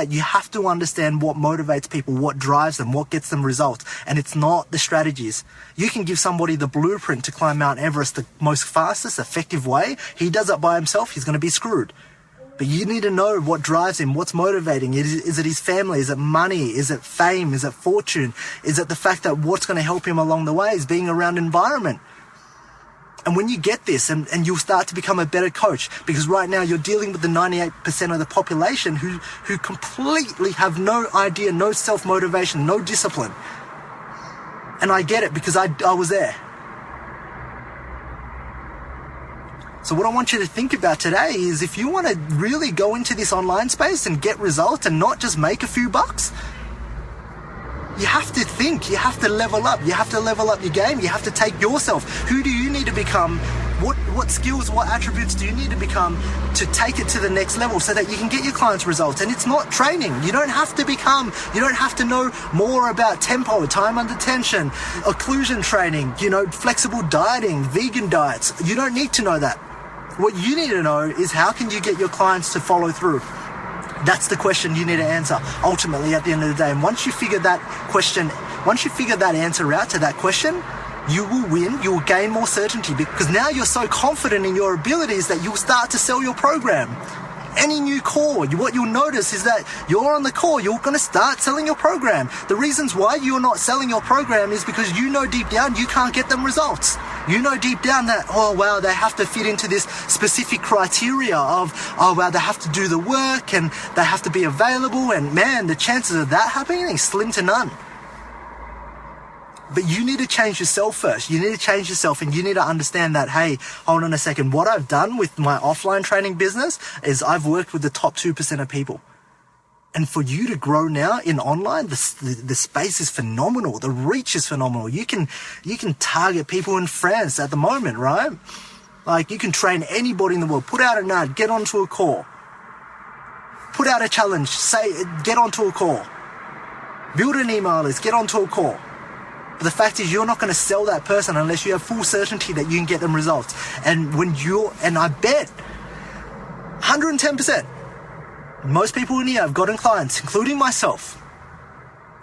you have to understand what motivates people, what drives them, what gets them results. And it's not the strategies. You can give somebody the blueprint to climb Mount Everest the most fastest, effective way. He does it by himself, he's going to be screwed. But you need to know what drives him, what's motivating. Is it his family? Is it money? Is it fame? Is it fortune? Is it the fact that what's going to help him along the way is being around environment? And when you get this, and you'll start to become a better coach, because right now you're dealing with the 98% of the population who completely have no idea, no self-motivation, no discipline. And I get it, because I was there. So what I want you to think about today is, if you want to really go into this online space and get results and not just make a few bucks, you have to think, you have to level up, you have to level up your game, you have to take yourself. Who do you need to become? What skills, what attributes do you need to become to take it to the next level so that you can get your clients results? And it's not training. You don't have to know more about tempo, time under tension, occlusion training, flexible dieting, vegan diets. You don't need to know that. What you need to know is, how can you get your clients to follow through? That's the question you need to answer ultimately at the end of the day. And once you figure that answer out to that question, you will win, you will gain more certainty, because now you're so confident in your abilities that you'll start to sell your program. Any new call, what you'll notice is that you're on the call, you're going to start selling your program. The reasons why you're not selling your program is because you know deep down you can't get them results. You know deep down that, they have to fit into this specific criteria of, they have to do the work and they have to be available, and man, the chances of that happening is slim to none. But you need to change yourself first. You need to change yourself, and you need to understand that, hey, hold on a second. What I've done with my offline training business is I've worked with the top 2% of people. And for you to grow now in online, the space is phenomenal. The reach is phenomenal. You can target people in France at the moment, right? Like, you can train anybody in the world. Put out an ad, get onto a call. Put out a challenge, get onto a call. Build an email list, get onto a call. But the fact is, you're not going to sell that person unless you have full certainty that you can get them results. And I bet 110%, most people in here have gotten clients, including myself,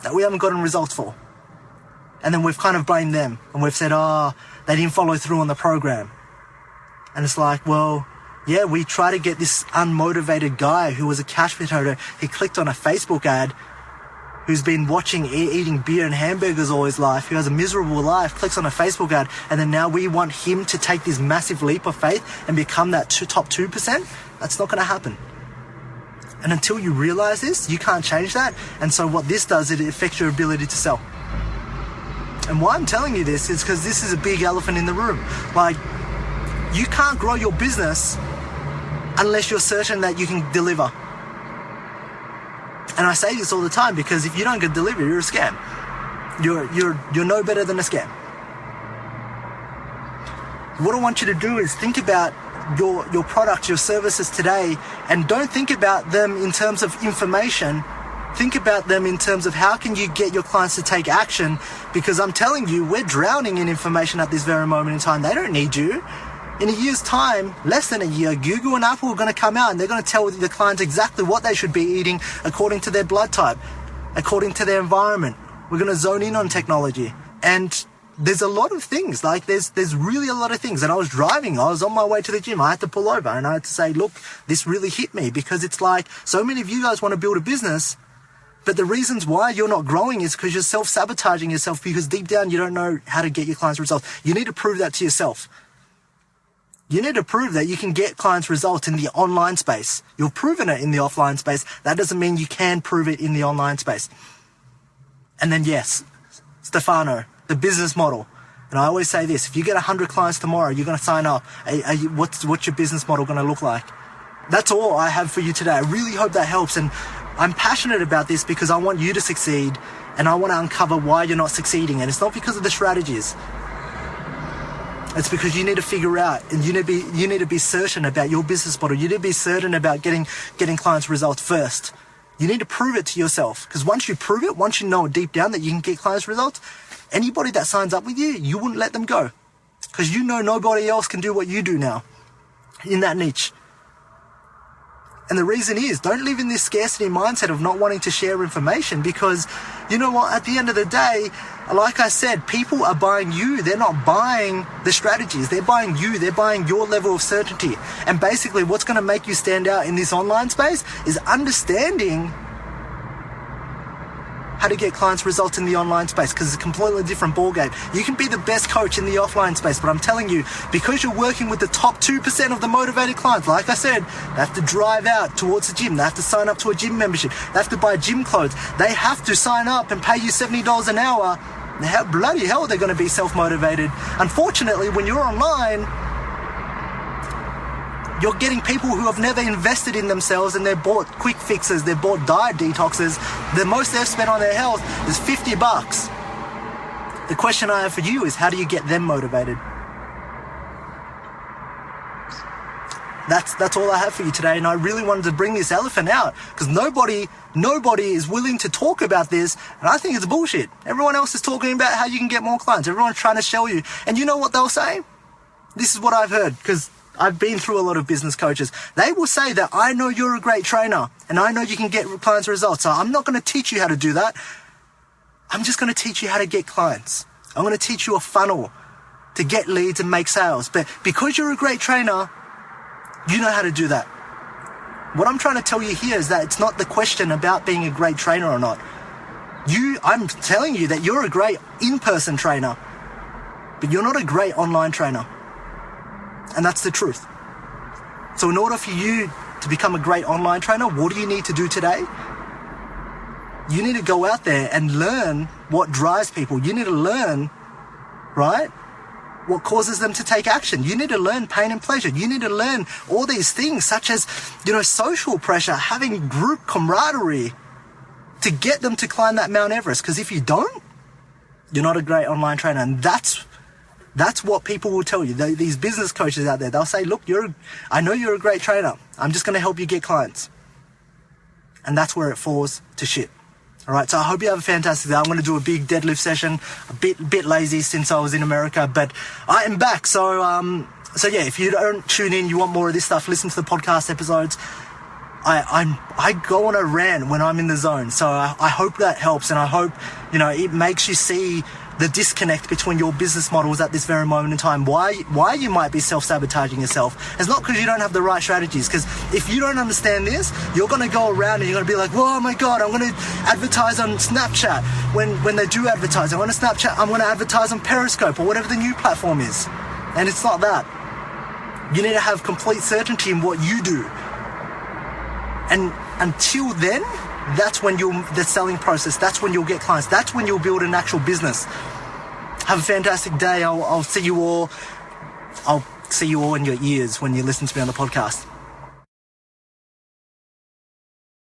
that we haven't gotten results for. And then we've kind of blamed them, and we've said, they didn't follow through on the program. And it's like, well, yeah, we try to get this unmotivated guy who was a cash potato. He clicked on a Facebook ad, who's been eating beer and hamburgers all his life, who has a miserable life, clicks on a Facebook ad, and then now we want him to take this massive leap of faith and become that top 2%? That's not going to happen. And until you realize this, you can't change that. And so what this does, it affects your ability to sell. And why I'm telling you this is because this is a big elephant in the room. Like, you can't grow your business unless you're certain that you can deliver. And I say this all the time, because if you don't get delivery, you're a scam. You're no better than a scam. What I want you to do is think about your products, your services today, and don't think about them in terms of information. Think about them in terms of how can you get your clients to take action, because I'm telling you, we're drowning in information at this very moment in time. They don't need you. In a year's time, less than a year, Google and Apple are going to come out and they're going to tell the clients exactly what they should be eating according to their blood type, according to their environment. We're going to zone in on technology. And there's a lot of things. Like there's really a lot of things. And I was driving, I was on my way to the gym. I had to pull over and I had to say, look, this really hit me, because it's like so many of you guys want to build a business, but the reasons why you're not growing is because you're self-sabotaging yourself, because deep down you don't know how to get your clients results. You need to prove that to yourself. You need to prove that you can get clients results in the online space. You've proven it in the offline space. That doesn't mean you can prove it in the online space. And then yes, Stefano, the business model. And I always say this, if you get 100 clients tomorrow, you're going to sign up. What's your business model going to look like? That's all I have for you today. I really hope that helps. And I'm passionate about this because I want you to succeed, and I want to uncover why you're not succeeding. And it's not because of the strategies. It's because you need to figure out, and you need to be certain about your business model. You need to be certain about getting clients results first. You need to prove it to yourself, because once you prove it, once you know deep down that you can get clients results, anybody that signs up with you, you wouldn't let them go, because you know nobody else can do what you do now in that niche. And the reason is, don't live in this scarcity mindset of not wanting to share information, because you know what, at the end of the day, like I said, people are buying you. They're not buying the strategies. They're buying you. They're buying your level of certainty. And basically what's going to make you stand out in this online space is understanding how to get clients results in the online space, because it's a completely different ballgame. You can be the best coach in the offline space, but I'm telling you, because you're working with the top 2% of the motivated clients, like I said, they have to drive out towards the gym. They have to sign up to a gym membership. They have to buy gym clothes. They have to sign up and pay you $70 an hour. How bloody hell they're going to be self-motivated. Unfortunately, when you're online, you're getting people who have never invested in themselves, and they've bought quick fixes, they've bought diet detoxes. The most they've spent on their health is $50. The question I have for you is, how do you get them motivated? That's all I have for you today, and I really wanted to bring this elephant out, because nobody is willing to talk about this, and I think it's bullshit. Everyone else is talking about how you can get more clients. Everyone's trying to show you. And you know what they'll say? This is what I've heard, because I've been through a lot of business coaches. They will say that, I know you're a great trainer and I know you can get clients results, so I'm not going to teach you how to do that. I'm just going to teach you how to get clients. I'm going to teach you a funnel to get leads and make sales. But because you're a great trainer, you know how to do that. What I'm trying to tell you here is that it's not the question about being a great trainer or not. I'm telling you that you're a great in-person trainer, but you're not a great online trainer. And that's the truth. So in order for you to become a great online trainer, what do you need to do today? You need to go out there and learn what drives people. You need to learn, right, what causes them to take action. You need to learn pain and pleasure. You need to learn all these things, such as, social pressure, having group camaraderie, to get them to climb that Mount Everest. Because if you don't, you're not a great online trainer. And that's what people will tell you. These business coaches out there, they'll say, look, I know you're a great trainer. I'm just going to help you get clients. And that's where it falls to shit. All right, so I hope you have a fantastic day. I'm going to do a big deadlift session, a bit lazy since I was in America, but I am back. So yeah, if you don't tune in, you want more of this stuff, listen to the podcast episodes. I go on a rant when I'm in the zone. So I hope that helps, and I hope, it makes you see the disconnect between your business models at this very moment in time. Why you might be self-sabotaging yourself. It's not because you don't have the right strategies, because if you don't understand this, you're going to go around and you're going to be like, oh my God, I'm going to advertise on Snapchat. When they do advertise, I'm going to advertise on Periscope or whatever the new platform is. And it's not that. You need to have complete certainty in what you do. And until then, that's when the selling process, that's when you'll get clients, that's when you'll build an actual business. Have a fantastic day. I'll see you all in your ears when you listen to me on the podcast.